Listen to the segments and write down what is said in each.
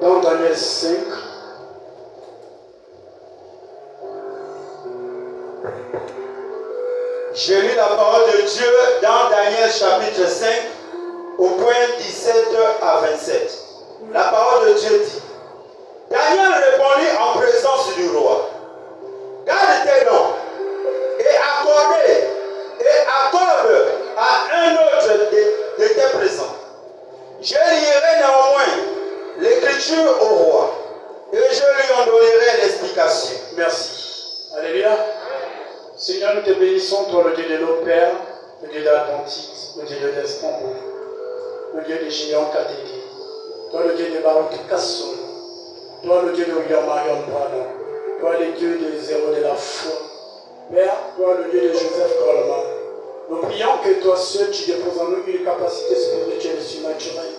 dans Daniel 5. Je lis la parole de Dieu dans Daniel chapitre 5 au point 17 à 27. La parole de Dieu dit: Daniel répondit en présence du roi: Garde tes dons et accorde à un autre de tes présents. Je lirai néanmoins l'écriture au roi et je lui en donnerai l'explication. Merci. Alléluia. Seigneur, nous te bénissons, toi le Dieu de nos pères, le Dieu d'Atlantide, le Dieu de l'Estamboul, le Dieu de Géant Katéki, toi le Dieu de Baruch Kasson, toi le Dieu de William Marion Brano, toi le Dieu des héros de la foi, Père, toi le Dieu de Joseph Coleman. Nous prions que toi seul tu déposes en nous une capacité spirituelle et surnaturelle,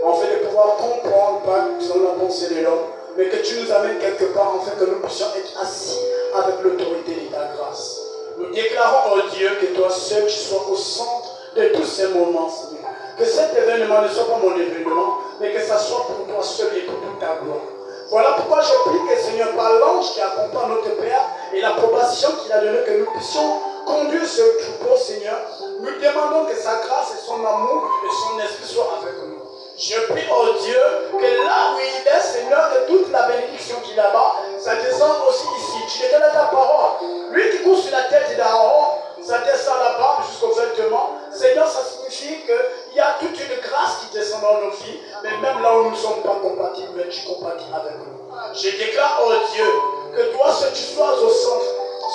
afin de pouvoir comprendre pas selon la pensée de l'homme, mais que tu nous amènes quelque part afin que nous puissions être assis avec l'autorité de ta grâce. Nous déclarons, oh Dieu, que toi seul tu sois au centre de tous ces moments, Seigneur. Que cet événement ne soit pas mon événement, mais que ça soit pour toi seul et pour toute ta gloire. Voilà pourquoi je prie que, Seigneur, par l'ange qui accompagne notre Père et l'approbation qu'il a donnée, que nous puissions conduire ce troupeau, Seigneur. Nous demandons que sa grâce et son amour et son esprit soient avec nous. Je prie, oh Dieu, que là où il est, Seigneur, que toute la bénédiction qu'il a là-bas, ça descend aussi ici. Tu déclares ta parole. Lui qui court sur la tête d'Aaron, ça descend là-bas jusqu'aux vêtements. Seigneur, ça signifie qu'il y a toute une grâce qui descend dans nos vies, mais même là où nous ne sommes pas compatibles, mais tu compatis avec nous. Je déclare, oh Dieu, que toi, ce tu sois au centre.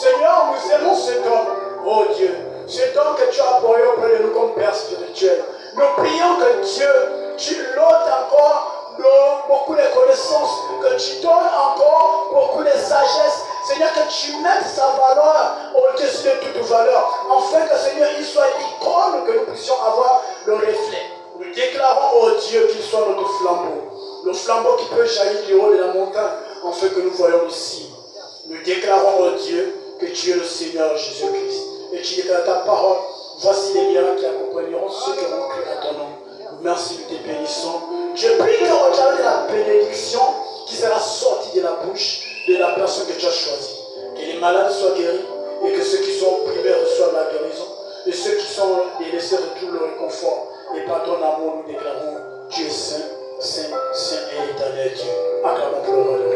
Seigneur, nous aimons cet homme, oh Dieu, cet homme que tu as apporté auprès de nous comme Père spirituel. Nous prions que Dieu, tu l'ôtes encore beaucoup de connaissances, que tu donnes encore beaucoup de sagesse. Seigneur, que tu mettes sa valeur au-dessus de toute valeur, afin que, Seigneur, il soit l'icône, que nous puissions avoir le reflet. Nous déclarons, oh Dieu, qu'il soit notre flambeau, le flambeau qui peut jaillir du haut de la montagne, afin que nous voyons ici. Nous déclarons, oh Dieu, que tu es le Seigneur Jésus-Christ. Et tu déclares ta parole. Voici les miracles qui accompagneront ceux qui auront cru à ton nom. Merci, nous te bénissons. Je prie que au travers de la bénédiction qui sera sortie de la bouche de la personne que tu as choisie, que les malades soient guéris et que ceux qui sont opprimés reçoivent la guérison et ceux qui sont délaissés retrouvent le réconfort. Et par ton amour, nous déclarons: Dieu est saint, saint, saint et éternel Dieu. Acclamons pour le roi de l'homme.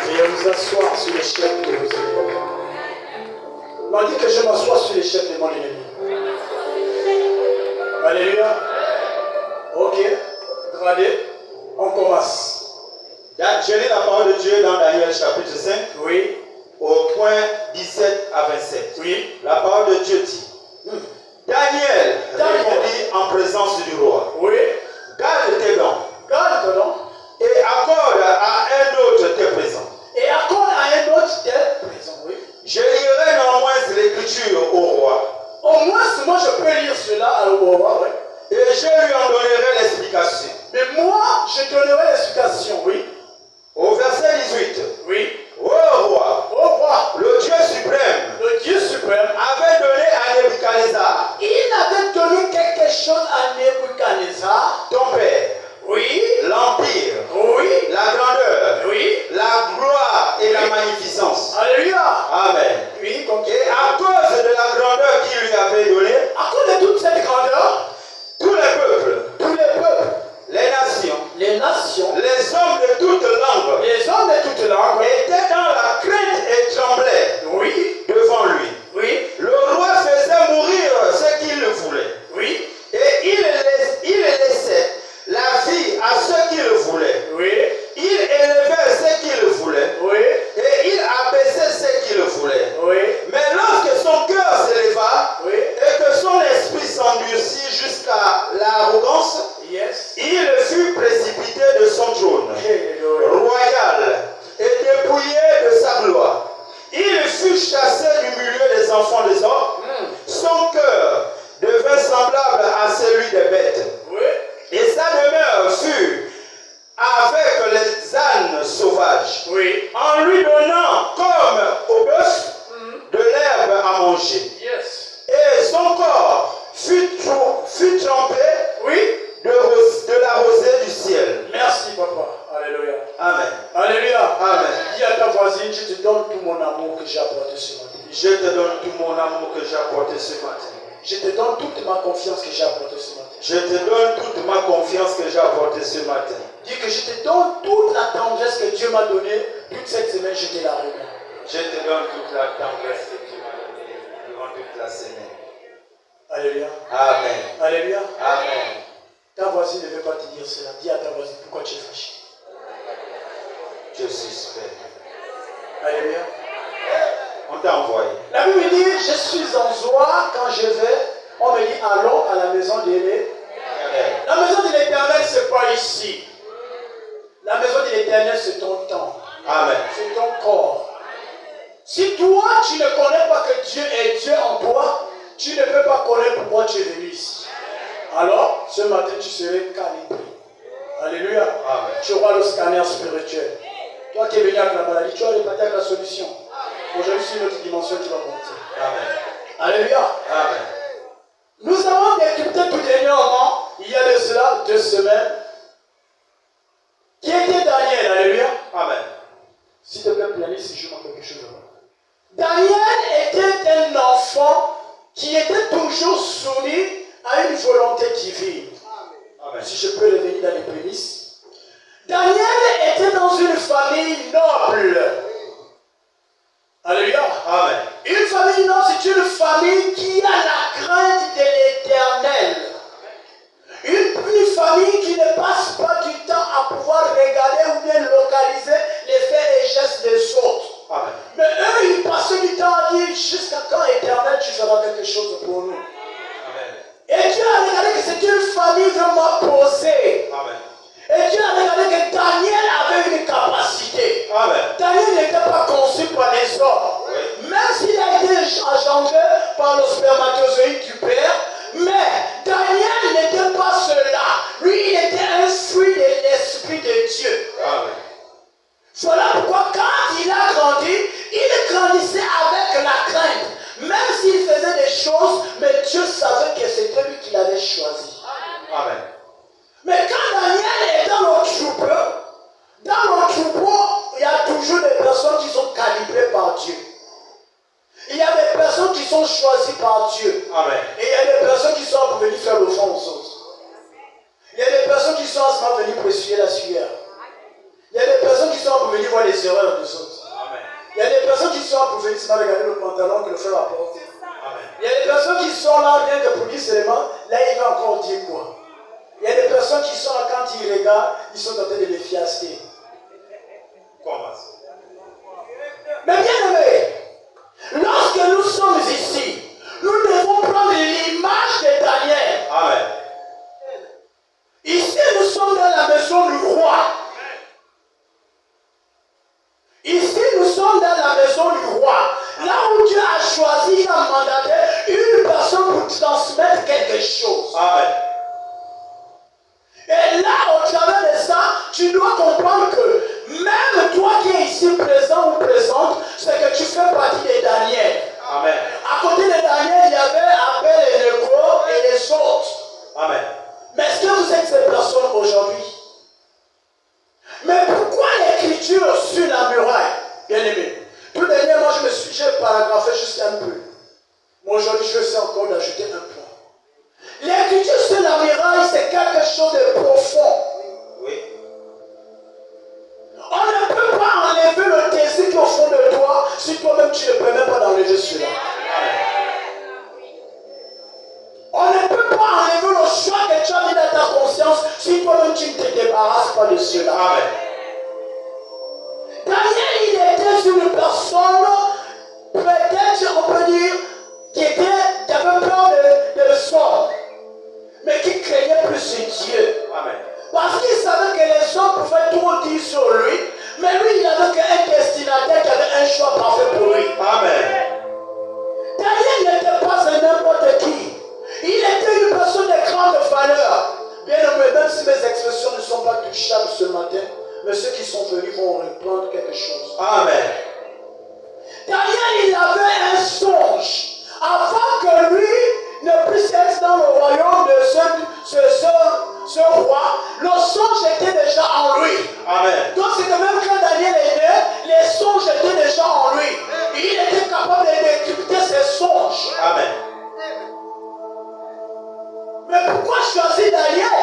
Veuillez vous asseoir sur les chefs de vos ennemis. On m'a dit que je m'assois sur les chefs de mon ennemi. Alléluia. Ok. Gradé. On commence. Je lis la parole de Dieu dans Daniel chapitre 5. Oui. Au point 17 à 27. Oui. La parole de Dieu dit: Daniel répondit en présence du roi: Oui. Garde tes dons. Garde tes dons. Et accorde à un autre tes présents. Et accorde à un autre tes présents. Oui. Je lirai néanmoins l'écriture au roi. Au moins, moi je peux lire cela au roi, oui. Et je lui en donnerai l'explication. Mais moi, je donnerai l'explication, oui. Au verset 18. Oui. Ô roi, le Dieu suprême, avait donné à Nebuchadnezzar, il avait donné quelque chose à Nebuchadnezzar, ton père, oui, l'empire, oui, la grandeur, oui, la gloire et la magnificence. Alléluia. Amen. Oui, comme et à cause de la grandeur qu'il lui avait donnée, à cause de toute cette grandeur, tous les peuples, les nations, les hommes de j'ai apporté ce matin. Je te donne tout mon amour que j'ai apporté ce matin. Je te donne toute ma confiance que j'ai apportée ce matin. Je te donne toute ma confiance que j'ai apportée ce matin. Dis que je te donne toute la tendresse que Dieu m'a donnée. Toute cette semaine, je te la remets. Je te donne toute la tendresse que Dieu m'a donnée durant toute la semaine. Alléluia. Amen. Alléluia. Amen. Ta voisine ne veut pas te dire cela. Dis à ta voisine pourquoi tu es fâché. Je suspecte. Alléluia. On t'a envoyé. La Bible dit, je suis en joie quand je vais. On me dit, allons à la maison de l'Éternel. La maison de l'Éternel, ce n'est pas ici. La maison de l'Éternel, c'est ton temps. Amen. C'est ton corps. Si toi, tu ne connais pas que Dieu est Dieu en toi, tu ne peux pas connaître pourquoi tu es venu ici. Alors, ce matin, tu serais calibré. Alléluia. Amen. Tu auras le scanner spirituel. Toi qui es venu avec la maladie, tu vas repartir avec la solution. Aujourd'hui, c'est une autre dimension qui va monter. Amen. Alléluia. Amen. Nous avons décrypté tout dernièrement, il y a de cela 2 semaines, qui était Daniel. Alléluia. Amen. S'il te plaît, planifie si je manque quelque chose. Daniel était un enfant qui était toujours soumis à une volonté divine. Amen. Si je peux revenir dans les prémices. Daniel était dans une famille noble. Alléluia. Amen. Une famille noble, c'est une famille qui a la crainte de l'Éternel. Une famille qui ne passe pas du temps à pouvoir regarder ou bien localiser les faits et gestes des autres. Amen. Mais eux, ils passaient du temps à dire jusqu'à quand Éternel tu feras quelque chose pour nous. Amen. Et Dieu a regardé que c'est une famille vraiment posée. Amen. Et Dieu a regardé que Daniel avait une capacité. Amen. Daniel n'était pas conçu par les hommes. Oui. Même s'il a été engendré par le spermatozoïde du Père, mais Daniel n'était pas cela. Lui, il était un fruit de l'Esprit de Dieu. Amen. Voilà pourquoi quand il a grandi, il grandissait avec la crainte. Même s'il faisait des choses, mais Dieu savait que c'était lui qui l'avait choisi. Amen. Mais quand Daniel est dans le troupeau, il y a toujours des personnes qui sont calibrées par Dieu. Il y a des personnes qui sont choisies par Dieu. Amen. Et il y a des personnes qui sont pour venir faire le fond aux autres. Il y a des personnes qui sont pour venir pour essuyer la sueur. Il y a des personnes qui sont pour venir voir les erreurs des autres. Amen. Il y a des personnes qui sont pour venir seulement regarder le pantalon que le frère a porté. Amen. Il y a des personnes qui sont là rien que pour dire seulement, là il va encore dire quoi. Il y a des personnes qui sont là quand ils regardent, ils sont en train de les fiaster. Comment ça? Mais bien aimé, lorsque nous sommes ici, nous devons prendre l'image de Daniel. Amen. Ici nous sommes dans la maison du roi. Ici nous sommes dans la maison du roi. Là où Dieu a choisi, il a mandaté une personne pour transmettre quelque chose. Amen. Et là, au travers de ça, tu dois comprendre que même toi qui es ici présent ou présente, c'est que tu fais partie de Daniel. Amen. À côté de Daniel, il y avait Abel et Négo et les autres. Amen. Mais est-ce que vous êtes ces personnes aujourd'hui? Mais pourquoi l'écriture sur la muraille, bien aimé? Tout dernièrement, j'ai paragraphé juste un peu. Mais aujourd'hui, je vais essayer encore d'ajouter un point. L'écriture sur la muraille, c'est quelque chose de profond. Oui. On ne peut pas enlever le désir qui est au fond de toi si toi-même tu ne peux même pas d'enlever cela. On ne peut pas enlever le choix que tu as mis dans ta conscience si toi-même tu ne te débarrasses pas de cela. Amen. Daniel, il était une personne, peut-être on peut dire, qui avait peur de le sort, mais qui craignait plus Dieu. Amen. Parce qu'il savait que les hommes pouvaient tout dire sur lui, mais lui, il n'avait qu'un destinataire qui avait un choix parfait pour lui. Amen. Daniel n'était pas un n'importe qui. Il était une personne de grande valeur. Bien aimé, même si mes expressions ne sont pas touchables ce matin, mais ceux qui sont venus vont reprendre quelque chose. Amen. Daniel, il avait un songe. Avant que lui ne puisse être dans le royaume de ce roi, le songe était déjà en lui. Amen. Donc c'est que même quand Daniel est né, les songes étaient déjà en lui. Il choisi Daniel.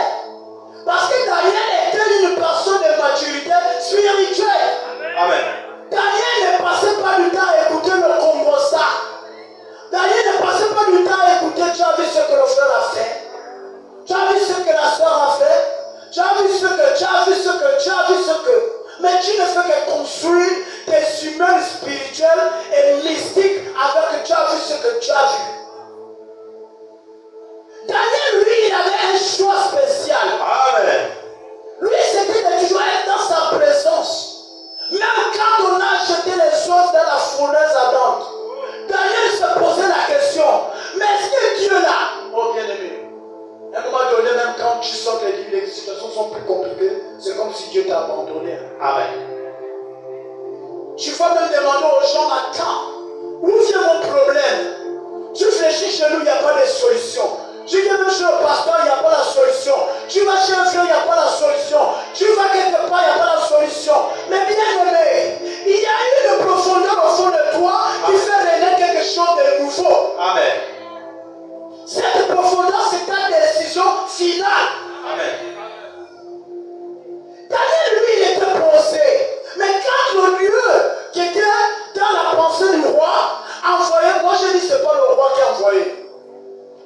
Parce que Daniel était une personne de maturité spirituelle. Amen. Daniel ne passait pas du temps à écouter le Congosa. Daniel ne passait pas du temps à écouter, tu as vu ce que le frère a fait. Tu as vu ce que la soeur a fait. Tu as vu ce que. Mais tu ne fais que construire des humains spirituels et mystiques avec tu as vu ce que tu as vu. Daniel, lui, il avait un choix spécial. Amen. Lui, c'était de toujours être dans sa présence. Même quand on a jeté les choses dans la fournaise ardente, Daniel se posait la question, mais est-ce que Dieu là, oh bien-aimé, à un moment donné, même quand tu sens que les situations sont plus compliquées, c'est comme si Dieu t'a abandonné. Amen. Tu vas même demander aux gens, attends, où vient mon problème? Tu réfléchis chez nous, il n'y a pas de solution. Tu viens même chez le pasteur, il n'y a pas la solution. Tu vas chez un frère, il n'y a pas la solution. Tu vas quelque part, il n'y a pas la solution. Mais bien aimé, il y a une profondeur au fond de toi qui fait renaître quelque chose de nouveau. Amen. Cette profondeur, c'est ta décision finale. Amen. Daniel, lui, il était posé. Mais quand le Dieu qui était dans la pensée du roi envoyé, moi je dis c'est pas le roi qui a envoyé.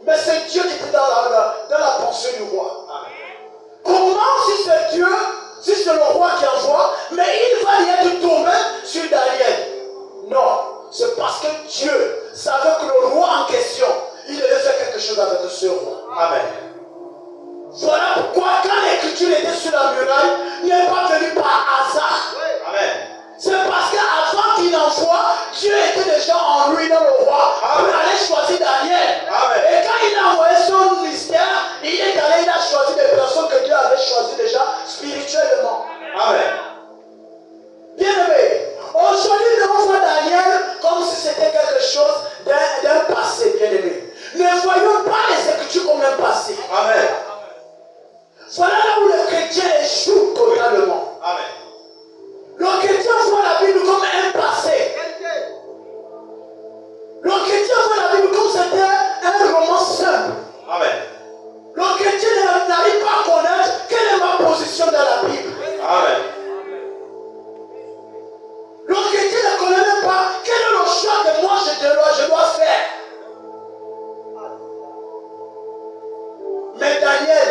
Mais c'est Dieu qui était dans la pensée du roi. Amen. Comment si c'est Dieu, si c'est le roi qui envoie, mais il va y être tombé sur Daniel? Non, c'est parce que Dieu savait que le roi en question, il devait faire quelque chose avec ce roi. Amen. Voilà pourquoi quand l'écriture était sur la muraille, il n'est pas venu par hasard. Amen. C'est parce qu'avant qu'il envoie, Dieu était déjà en lui dans le roi pour aller choisir Daniel. Amen. Et quand il a envoyé son mystère, il est allé, il a choisi des personnes que Dieu avait choisies déjà spirituellement. Amen. Bien aimé, aujourd'hui nous voyons Daniel comme si c'était quelque chose d'un passé, bien aimé. Ne voyons pas les Écritures comme un passé. Amen. Voilà là où le chrétien échoue totalement. Amen. Le chrétien voit la Bible comme un passé. Le chrétien voit la Bible comme c'était un roman simple. Amen. Le chrétien n'arrive pas à connaître quelle est ma position dans la Bible. Amen. Le chrétien ne connaît même pas quel est le choix que moi je dois faire. Mais Daniel,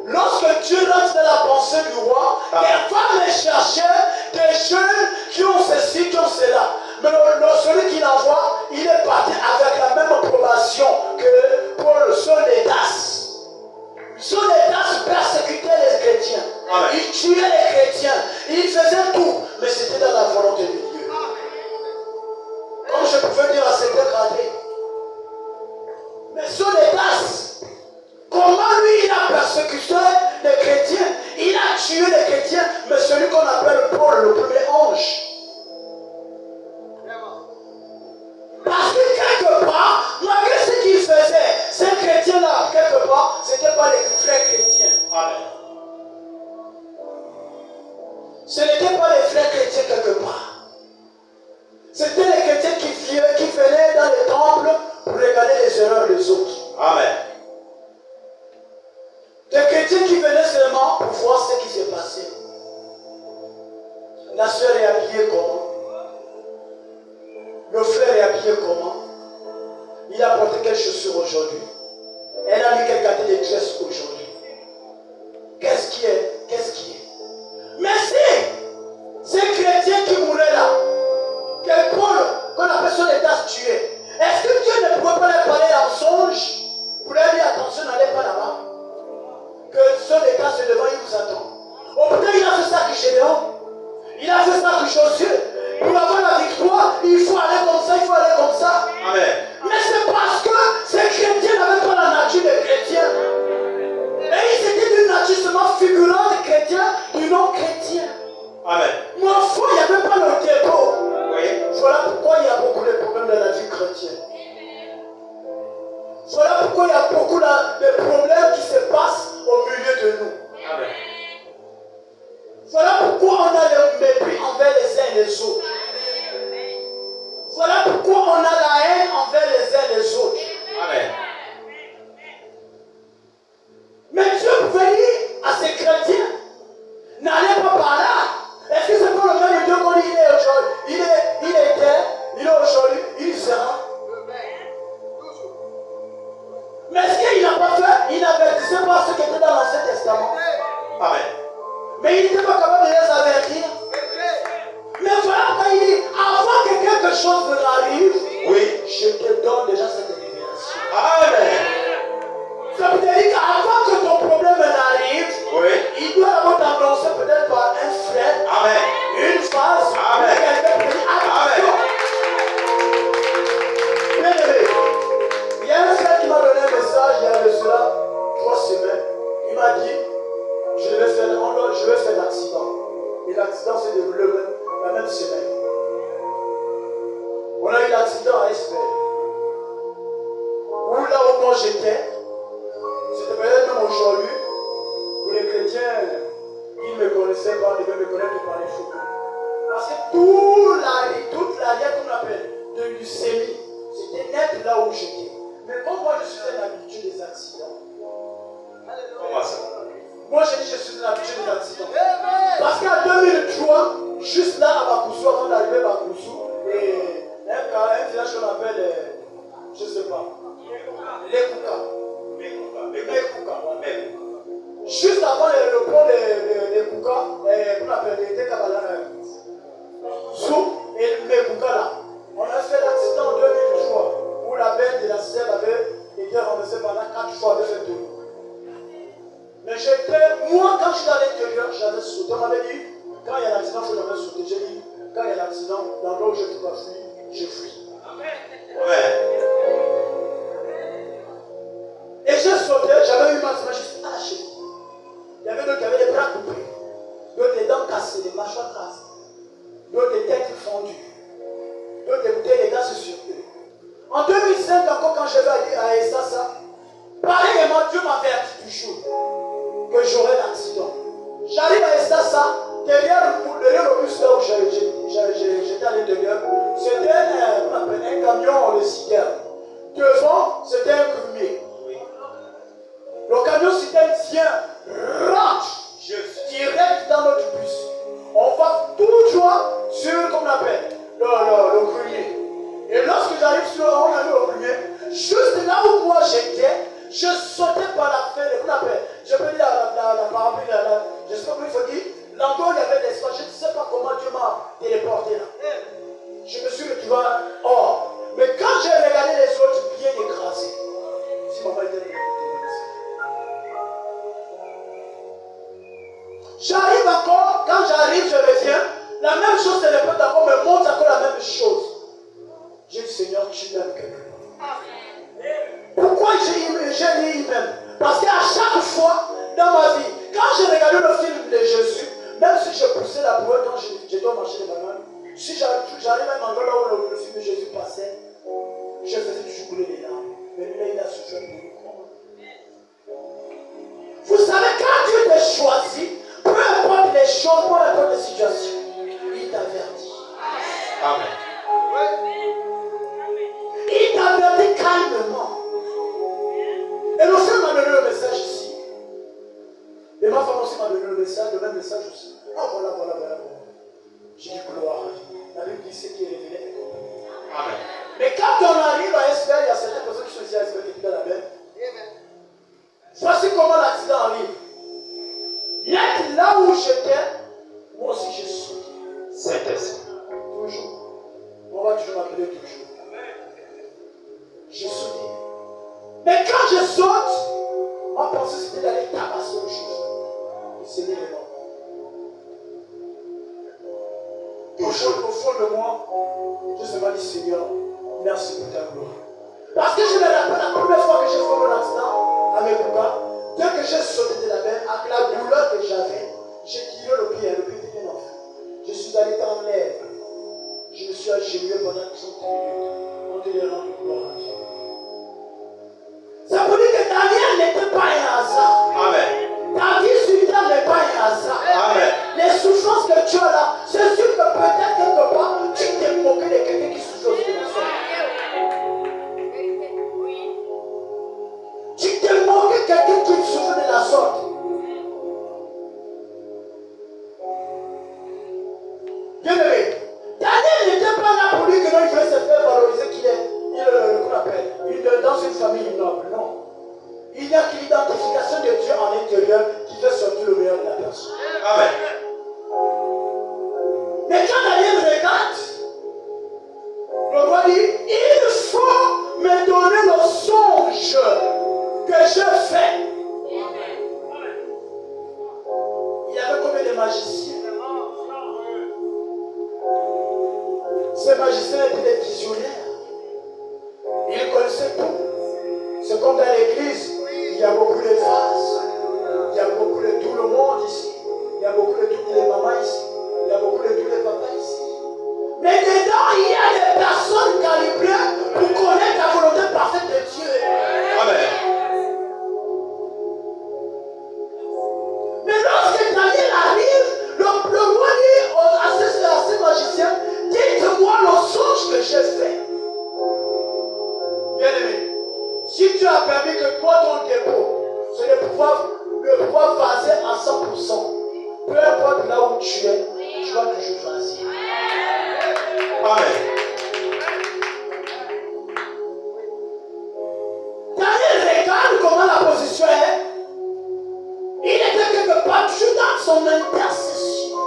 lorsque Dieu rentre dans la pensée du roi, il va me chercher des jeunes qui ont ceci, qui ont cela. Mais celui qui l'envoie, il est parti avec la même approbation que Paul, Solédas. Solédas persécutait les chrétiens. Amen. Il tuait les chrétiens. Il faisait tout. Mais c'était dans la volonté de Dieu. Comme je pouvais dire à certains gradés. Mais Solédas, comment lui il a persécuté les chrétiens? Il a tué les chrétiens, mais celui qu'on appelle Paul, le premier ange. Parce que quelque part, malgré ce qu'il faisait, ces chrétiens-là, quelque part, ce n'étaient pas les vrais chrétiens. Amen. Ce n'étaient pas les vrais chrétiens quelque part. C'était les chrétiens qui venaient dans les temples pour regarder les erreurs des autres. Amen. Des chrétiens qui venaient seulement pour voir ce qui s'est passé. La sœur est habillée comment? Le frère est habillé comment? Il a porté quelles chaussures aujourd'hui? Elle a mis quelle quantité de tresses aujourd'hui? Qu'est-ce qui est? Mais si ces chrétiens qui mouraient là, quel Paul, qu'on appelle son état tué, est-ce que Dieu ne pouvait pas leur parler en songe pour leur dire attention, n'allez pas là-bas? Que son état se devant, il vous attend. Oh putain, il a fait ça que Gédéon. Il a fait ça que Josué. Pour avoir la victoire, il faut aller comme ça, il faut aller comme ça. Amen. Mais c'est parce que ces chrétiens n'avaient pas la nature des chrétiens. Et ils étaient d'une nature seulement figurante des chrétiens, du non-chrétien. Amen. Mais au fond, il n'y avait pas le dépôt. Oui. Voilà pourquoi il y a beaucoup de problèmes dans la vie chrétienne. Voilà pourquoi il y a beaucoup de problèmes qui se passent au milieu de nous. Amen. Voilà pourquoi on a le mépris envers les uns et les autres. Mais il n'était pas capable de les avertir. Mais voilà quand il dit, avant que quelque chose ne l'arrive, Oui. je te donne déjà cette révélation. Amen. Ça veut dire qu'avant que ton problème n'arrive, Oui. il doit d'abord t'annoncer peut-être par un frère, Amen. une phrase, Amen. quelqu'un peut dire attention. Bien aimé, il y a un frère qui m'a donné un message il y a de cela 3 semaines. Il m'a dit, je vais faire l'accident. Et l'accident s'est déroulé la même semaine. On a eu l'accident à Espère. Où là où moi j'étais, c'était peut-être même aujourd'hui, où les chrétiens, ils ne me connaissaient pas, ils devaient me connaître par les photos. Parce que toute l'arrière qu'on appelle de Lucémie, c'était net là où j'étais. Mais comme moi je suis un habitué des accidents. Comment ça? Moi j'ai dit je suis un habitué des accidents. Parce qu'en 2003, juste là à Bakoussou, avant d'arriver à Bakoussou, et un village qu'on appelle, je ne sais pas, les Kouka. Juste avant le pont des Kouka, qu'on appelle les Tekabala, Sou et les Kouka là, on a fait l'accident en 2003 où la bête de la selle avait été renversée pendant 4 fois avec le tour. Mais moi quand je suis à l'intérieur, j'avais sauté. On m'avait dit, quand il y a l'accident, il faut jamais sauter. J'ai dit, quand il y a l'accident, dans l'eau où je ne peux pas fuir, je fuis. Ouais. Et j'ai sauté, j'avais eu ma main juste arrachée. Il y avait d'autres qui avaient les bras coupés, d'autres les dents cassées, les mâchoires cassées, d'autres les têtes fendues, d'autres les bouteilles de gaz sur eux. En 2005, encore quand je vais à Essassa, pareillement, Dieu m'avertit toujours que j'aurai l'accident. J'arrive à Essassa, derrière le bus là où j'étais à l'intérieur, c'était un camion, le citerne. Devant, c'était un grumier. Le camion citerne tient, rentre direct dans notre bus. On va tout droit sur, comme on appelle, le grumier. Et lorsque j'arrive sur on arrive au grumier, juste là où moi j'étais, je sautais par la fenêtre, qu'on appelle, je peux dire la parapluie, je ne sais pas comment il faut dire, l'endroit où il y avait l'espace, je ne sais pas comment Dieu m'a téléporté là. Je me suis retrouvé hors. Mais quand j'ai regardé les autres bien écrasés, si maman était là, j'arrive encore, quand j'arrive, je reviens, la même chose se répète encore, me montre encore la même chose. J'ai dit, Seigneur, tu m'aimes quelque part. Pourquoi j'ai dit même? Parce qu'à chaque fois dans ma vie, quand j'ai regardé le film de Jésus, même si je poussais la brouette quand je dois marcher les bananes, si j'arrive à un endroit là où le film de Jésus passait, je faisais toujours couler les larmes. Mais lui, il a souffert pour nous. Vous savez, quand Dieu t'a choisi, peu importe les choses, peu importe les situations, il t'avertit. Amen. Il t'avertit calmement. Et le frère m'a donné le message ici. Et ma femme aussi m'a donné le même message aussi. Ah voilà. J'ai dit gloire à Dieu. La Bible dit ce qui est révélé. Amen. Mais quand on arrive à Espère, il y a certaines personnes qui sont ici à Espère qui étaient dans la même. Voici comment l'accident arrive. Net là où j'étais, moi aussi j'ai sauté. Saint-Esprit. Toujours. On va toujours m'appeler toujours. J'ai sauté. Mais quand je saute, ma pensée c'était d'aller tabasser le Jésus. Il s'est mis les mains. Au fond de moi, je me suis dit, Seigneur, merci pour ta gloire. Parce que je me rappelle la première fois que j'ai fait mon accident avec Bouba, dès que j'ai sauté de la mer, avec la douleur que j'avais, j'ai tiré le pied était bien enfant. Je suis allé dans l'air. Je me suis agenouillé pendant 30 minutes. On dit les rendre gloire à Dieu. Ça veut dire que ta vie n'était pas un hasard. Amen. Ta vie sur terre n'est pas un hasard. Amen. Les souffrances que tu as là, c'est sûr que peut-être quelque part, tu t'es moqué de quelqu'un qui souffre aussi de la sorte. Tu t'es moqué de quelqu'un qui souffre de la sorte. magiciens. Ces magiciens étaient des visionnaires. Ils connaissaient tout. C'est comme dans l'église, il y a beaucoup de vases, il y a beaucoup de tout le monde ici, il y a beaucoup de toutes les mamans ici, il y a beaucoup de tous les papas ici. Mais dedans, il y a des personnes calibrées pour connaître la volonté parfaite de Dieu. Amen. Mais lorsque Daniel arrive, le roi dit à ces magiciens, dites-moi le songe que j'ai fait. Bien aimé, si tu as permis que toi, ton dépôt, c'est le pouvoir vaser à 100%, peu importe là où tu es, tu vas toujours vaser. Amen. Daniel regarde comment la position est. Il était quelque part juste dans son intercession.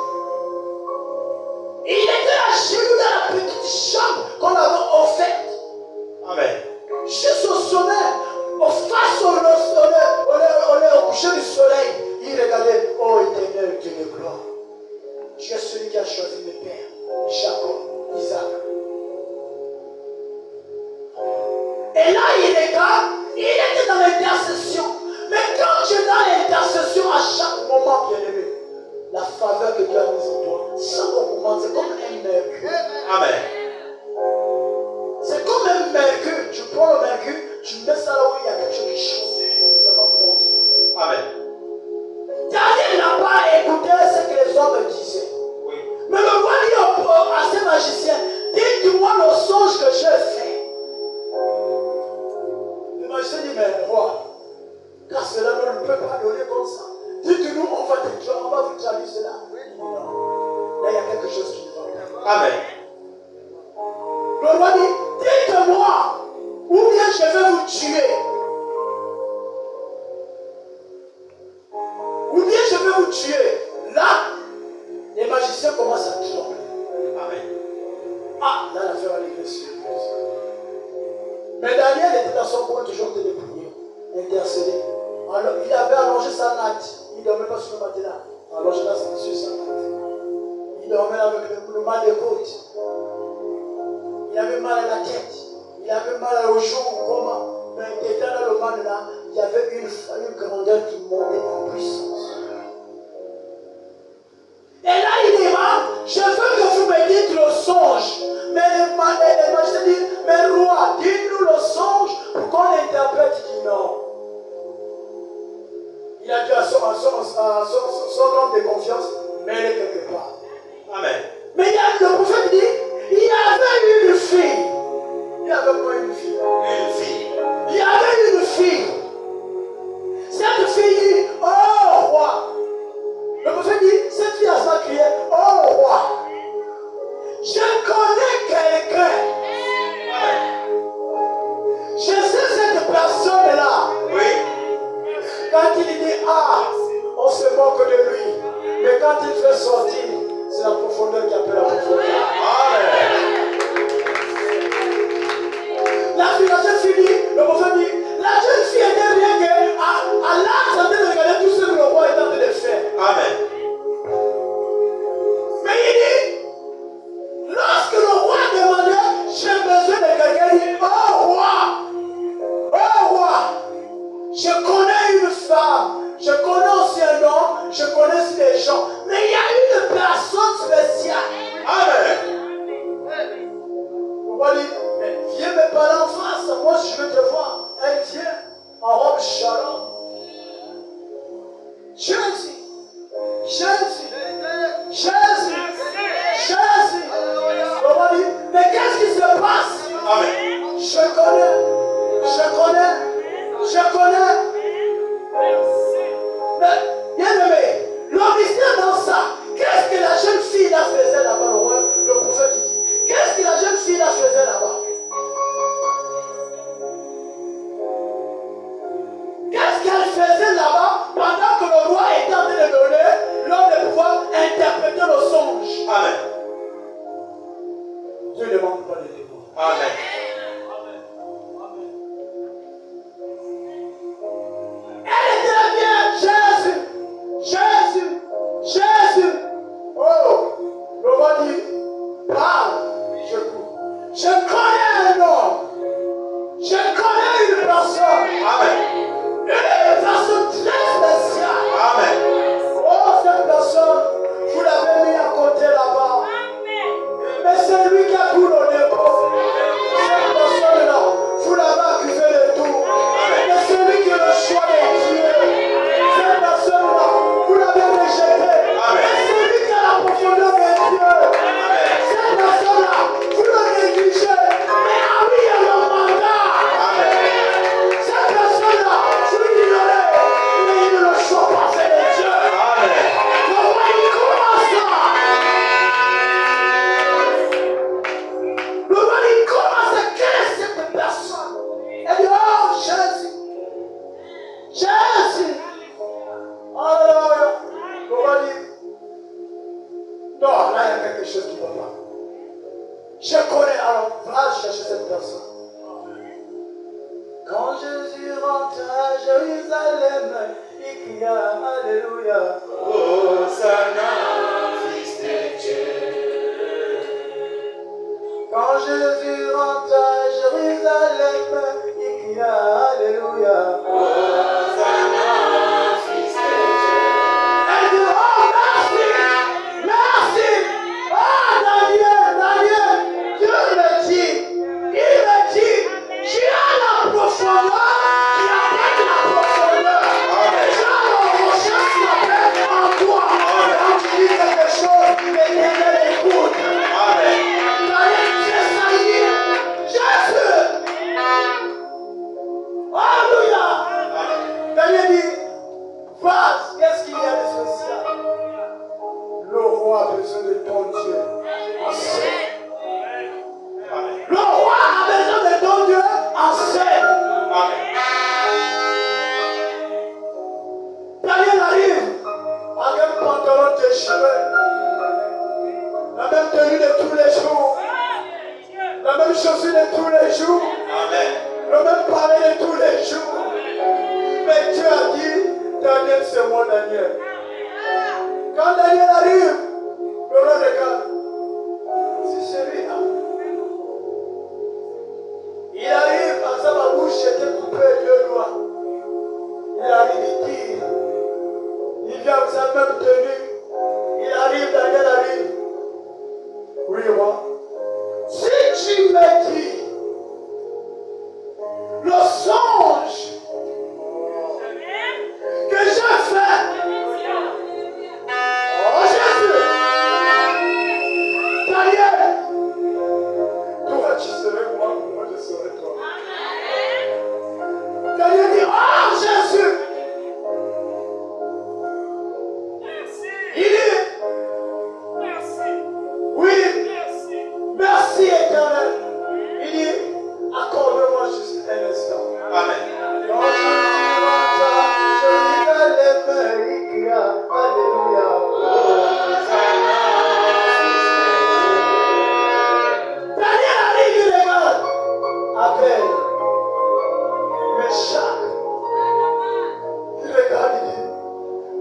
Il était à genoux dans la petite chambre qu'on avait offerte. Amen. Juste au sommet, face au coucher du soleil, il regardait, oh éternel Dieu de gloire. Tu es celui qui a choisi mes pères, Jacob, Isaac. Et là, il regarde, il était dans l'intercession. Mais quand tu es dans l'intercession à chaque moment, bien-aimé, la faveur que Dieu a mise en toi, ça augmente, c'est comme un mercure. Amen. C'est comme un mercure. Tu prends le mercure, tu mets ça là où il y a quelque chose qui chauffe, ça va monter. Amen. Daniel n'a pas écouté ce que les hommes disaient. Oui. Mais le roi dit à ces magiciens, dites-moi le songe que j'ai fait. Le magicien dit, mais roi, car cela ne peut pas donner comme ça. Dites-nous, on va vous traduire cela. Non. Là, il y a quelque chose qui ne va pas. Amen. Le roi dit, dites-moi, ou bien je vais vous tuer. Ou bien je vais vous tuer. Là, les magiciens commencent à trembler. Amen. Ah, là, l'affaire à l'église. Mais Daniel était dans son coin toujours de prier, intercéder. Alors, il avait allongé sa natte. Il ne dormait pas sur le matelas. Allongé sur sa natte. Il dormait avec le mal de côte. Il avait mal à la tête. Il avait mal aux joues. Comment? Mais étant dans le mal là, il y avait une grandeur qui montait en puissance. Et là, il demande, je veux que vous me dites le songe. Mais les magiciens disent, mais roi, dites-nous le songe pour qu'on l'interprète. Il dit non. Il a dit à son homme de confiance, mets-le quelque part. Amen. Mais il y a le prophète dit, il y avait une fille. Il y avait quoi une fille? Une fille. Il y avait une fille. Cette fille dit, oh roi. Le prophète dit, cette fille a ça crié, oh roi. Je connais quelqu'un. Je sais cette personne-là. Oui. Quand il dit ah, on se moque de lui. Mais quand il fait sortir, c'est la profondeur qui appelle la profondeur. Amen. La jeune fille dit, le prophète dit, la jeune fille était rien que à l'âge en train de regarder tout ce que le roi est en train de faire. Amen. Mais il dit, lorsque le roi demandait, j'ai besoin de quelqu'un, il dit, oh roi, je connais une femme, je connais aussi un homme, je connais aussi des gens, mais il y a une personne spéciale. Amen. Le roi dit, mais viens me parler en face, moi si je veux te voir. Elle vient en robe shalom. Jésus. Le roi dit, mais qu'est-ce qui se passe? Amen. Je connais. Mais, bien aimé, le mystère dans ça, qu'est-ce que la jeune fille là faisait là-bas, le prophète dit? Qu'est-ce que la jeune fille là faisait là-bas? Qu'est-ce qu'elle faisait là-bas pendant que le roi était en train de donner l'ordre de pouvoir interpréter le songe? Amen. Dieu ne manque pas de témoins. Amen. Elle était bien, Jésus. même Josué de tous les jours. Amen. Le même pareil de tous les jours. Mais Dieu a dit, Daniel, c'est moi Daniel. Quand Daniel arrive, le roi regarde. C'est celui-là. Il arrive, par exemple, ma bouche était coupée deux doigts. Il arrive, il tire. Il vient avec sa même tenue. Il arrive, Daniel arrive. Oui, roi. Si tu me dis le songe que j'ai fait, oh Jésus, Daniel, toi tu serais moi je serais toi. Daniel dit, oh Jésus, il dit, oui, merci éternel. Il dit, accorde-moi juste un instant. Amen. Daniel arrive, il regarde. Appelle. Meshach. Il regarde, il dit,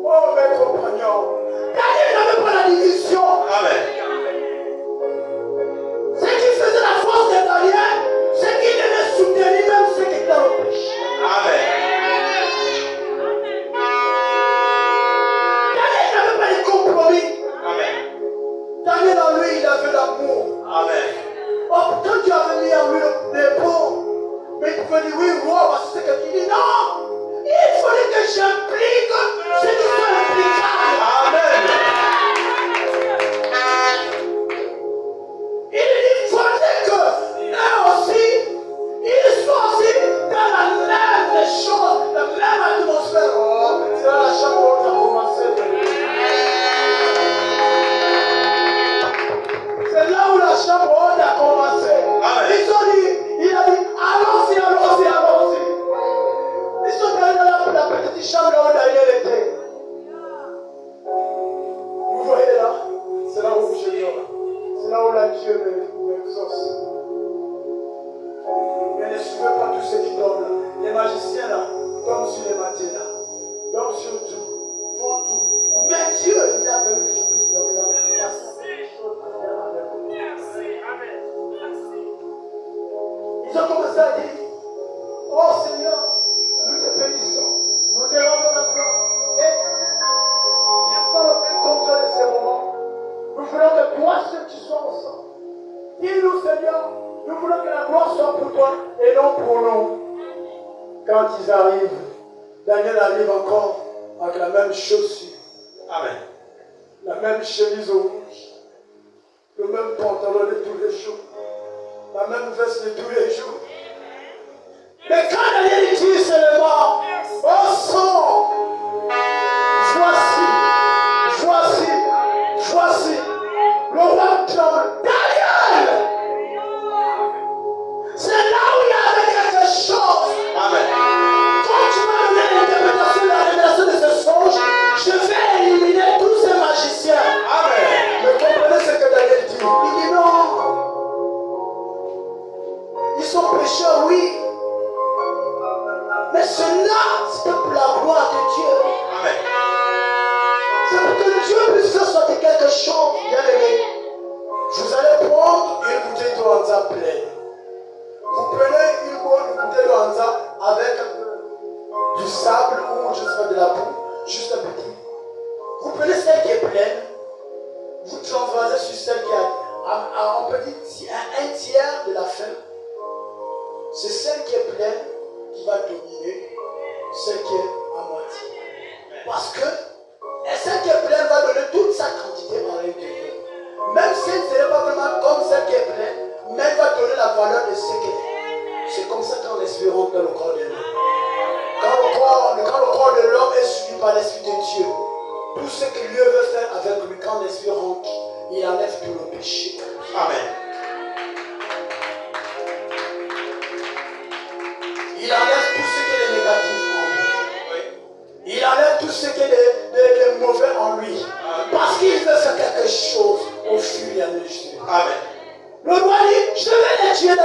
oh mes compagnons. Daniel n'avait pas la division. Amen. Ce qui faisait la force de Daniel, c'est qu'il devait soutenir même ceux qui étaient dans le péché. Amen. Daniel n'avait pas de compromis. Amen. Daniel en lui, il avait l'amour. Amen. Oh, pourtant Dieu avait mis en lui les bons. Mais il pouvait dire, oui, roi, parce que c'est que tu dis, non, il fallait que j'implique ceux qui sont implicables. Amen. Il fallait que eux aussi, ils soient aussi dans la même chose, la même atmosphère. Oh, c'est là la chambre où on a commencé. C'est là où la chambre où on a commencé. Amen. Ils ont dit, il a dit, allons-y, allons-y, allons-y. Ils sont allés dans la petite chambre où Daniel était. Vous voyez là, c'est là où je dors. C'est là où la Dieu m'exauce. Mais ne suivez pas tous ceux qui dorment là. Les magiciens là, dorment sur les matins là. Dorment sur tout. Font tout. Mais Dieu, il a permis que je puisse dormir là. Parce que c'est des choses à faire avec vous. Ils ont commencé à dire, oh Seigneur, nous te bénissons. Nous te rendons la gloire. Et viens pas le plus contrôle de ces moments. Nous voulons que toi seul tu sois au centre. Dis-nous Seigneur, nous voulons que la gloire soit pour toi et non pour nous. Quand ils arrivent, Daniel arrive encore avec la même chaussure, Amen. la même chemise au rouge, le même pantalon de tous les jours, la même veste de tous les jours. Mais quand Daniel dit seulement, oh sang, voici, le roi tremble. Daniel! C'est là où il y avait quelque chose. Amen. Quand tu m'as donné l'interprétation de la révélation de ce songe, je vais éliminer tous ces magiciens. Amen. Mais comprenez ce que Daniel dit. Il dit non. Ils sont pécheurs, oui. Mais cela, c'est pour la gloire de Dieu. Amen. C'est pour que Dieu puisse faire sortir quelque chose, bien aimé. Vous allez prendre une bouteille de Hanza pleine. Vous prenez une bouteille de Hanza avec du sable ou je ne sais pas de la boue, juste un petit. Vous prenez celle qui est pleine, vous transvasez sur celle qui a, on peut dire, un tiers de la fin. C'est celle qui est pleine qui va dominer celle qui est à moitié. Parce que celle qui est pleine va donner toute sa quantité en l'intérieur. Même si elle ne serait pas vraiment comme celle qui est pleine, mais elle va donner la valeur de ce qu'elle est. C'est comme ça qu'en espérant dans le corps de l'homme. Quand le corps de l'homme est suivi par l'Esprit de Dieu, tout ce que Dieu veut faire avec lui, quand l'Esprit rentre, il enlève tout le péché. Amen. Il enlève tout ce qui est négatif en lui. Il enlève tout ce qui est de mauvais en lui. Parce qu'il veut faire quelque chose au fur et à mesure. Amen. Le roi dit, je vais les tuer.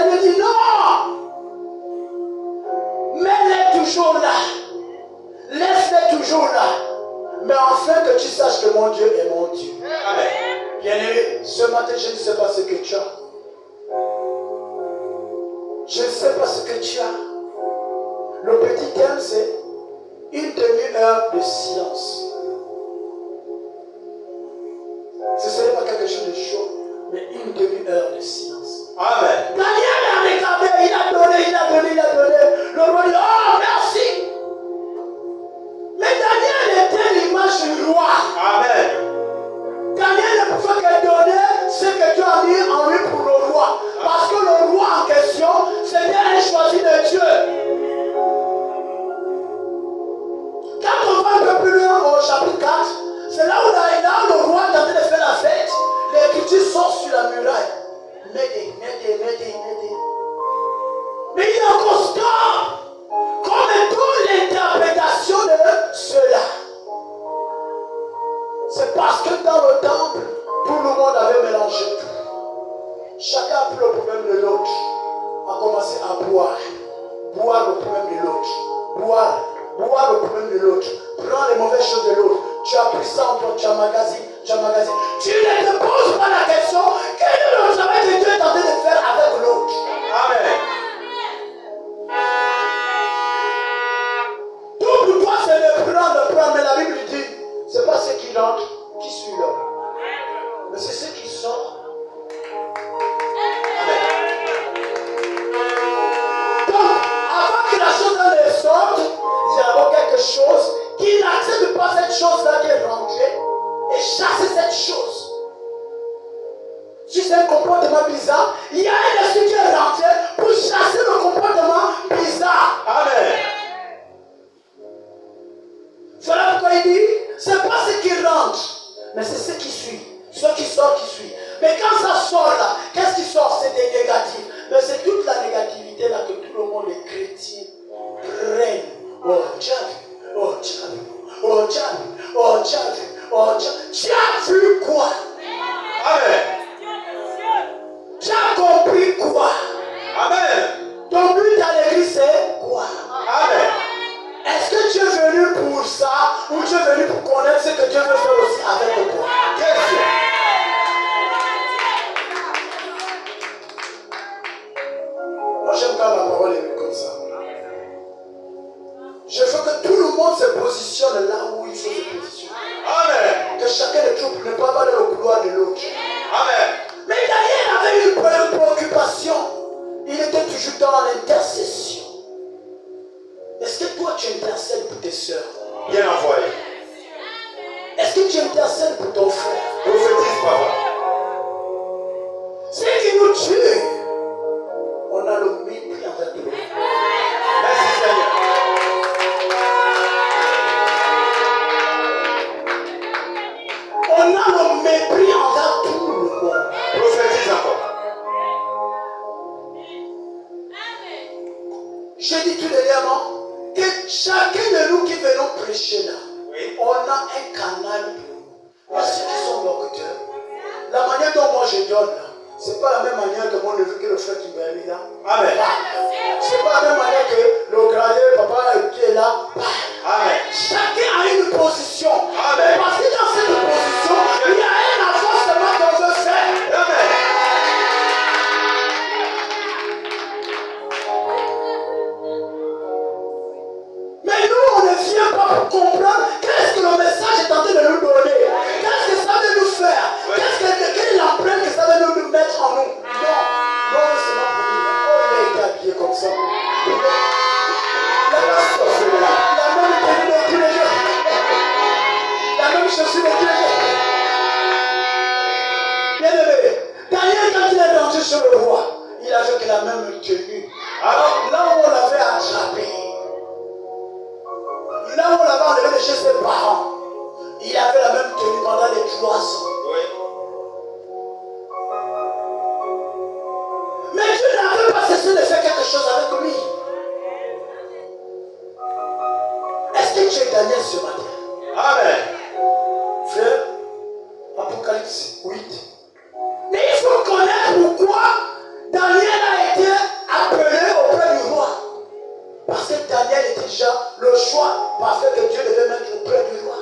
enfin que tu saches que mon Dieu est mon Dieu. Amen. Bien-aimé, ce matin, je ne sais pas ce que tu as. Je ne sais pas ce que tu as. Le petit thème, c'est une demi-heure de silence. Ce ne serait pas quelque chose de chaud, mais une demi-heure de silence. Amen. Daniel a regardé, il a donné. Le roi dit, oh, merci. Mais Daniel était l'image du roi. Amen. Daniel ne pouvait que donner ce que Dieu a mis en lui pour le roi. Parce que le roi en question, c'était un choisi de Dieu. Quand on va un peu plus loin au chapitre 4, c'est là où le roi est en train de faire la fête. L'écriture sort sur la muraille. Médée. Mais il est encore stop. Comme toute l'interprétation de cela. C'est parce que dans le temple, tout le monde avait mélangé tout. Chacun a pris le problème de l'autre. A commencé à boire. Boire le problème de l'autre. Boire le problème de l'autre. Prends les mauvaises choses de l'autre. Tu as pris ça en toi, tu as magasiné. Tu ne te poses pas la question quel est le travail que Dieu est en train de faire avec l'autre. Amen. Tout pour toi, c'est le prendre. Mais la Bible dit, c'est pas ce qui rentre qui suit l'homme. Mais c'est ce qui sort. Donc, avant que la chose ne sorte, il y a d'abord quelque chose qui n'accepte pas cette chose-là qui est rentrée et chasser cette chose. Si c'est un comportement bizarre, il y a un esprit qui est rentré pour chasser le comportement bizarre. Amen. Voilà pourquoi il dit, c'est pas ce qui rentre, mais c'est ce qui suit. Ce qui sort qui suit. Mais quand ça sort là, qu'est-ce qui sort? C'est des négatifs. Mais c'est toute la négativité là que tout le monde, les chrétiens, prennent. Oh, tu as vu? Oh, tu as vu? Oh, tu as vu? Oh, tu as vu? Oh, tu as vu quoi? Amen. Tu as compris quoi? Amen. Ton but à l'église c'est quoi? Amen. Est-ce que tu es venu pour ça ou tu es venu pour connaître ce que Dieu veut faire aussi avec toi? Question. Moi j'aime quand la parole est comme ça. Je veux que tout le monde se positionne là où il faut se positionner. Amen. Que chacun des troupes ne pas aller au couloir de l'autre. Amen. Mais Daniel avait une préoccupation. Il était toujours dans l'intercession. Est-ce que toi tu intercèdes pour tes soeurs? Bien envoyé. Est-ce que tu intercèdes pour ton frère? Prophétise, papa. Ce qui nous tue, on a le mépris envers tout le monde. Merci Seigneur. On a le mépris envers tout le monde. Prophétise encore. J'ai dit tout dernièrement que chacun de nous qui venons prêcher là, Oui. on a un canal pour nous. Moi, ceux qui sont locuteurs, la manière dont moi je donne là, c'est pas la même manière que mon neveu, que le frère Kimberly là. Amen. C'est pas la même manière que le gradé, papa qui est là. Amen. Chacun a une position. Amen. Parce que dans cette position, il y a un avancement qu'on veut faire. Amen. Mais nous, on ne vient pas pour comprendre qu'est-ce que le message est en train de nous donner. Qu'est-ce que ça veut nous faire? Quelle est l'empreinte que ça veut nous mettre en nous? Non, c'est pas pour nous. Oh, il a été habillé comme ça. La même tenue de tous les jours. La même chaussure de tous les jours. Bien aimé, Daniel, quand il est rentré sur le roi, il avait que la même tenue. Alors, là où on l'avait attrapé, là où on l'avait enlevé de chez ses parents, il avait la même tenue pendant les 3 ans. Oui. Mais Dieu n'avait pas cessé de faire quelque chose avec lui. Est-ce que tu es Daniel ce matin? Amen. Frère, Apocalypse 8. Mais il faut connaître pourquoi Daniel a été appelé auprès du roi. Parce que Daniel était déjà le choix parfait que Dieu devait mettre auprès du roi.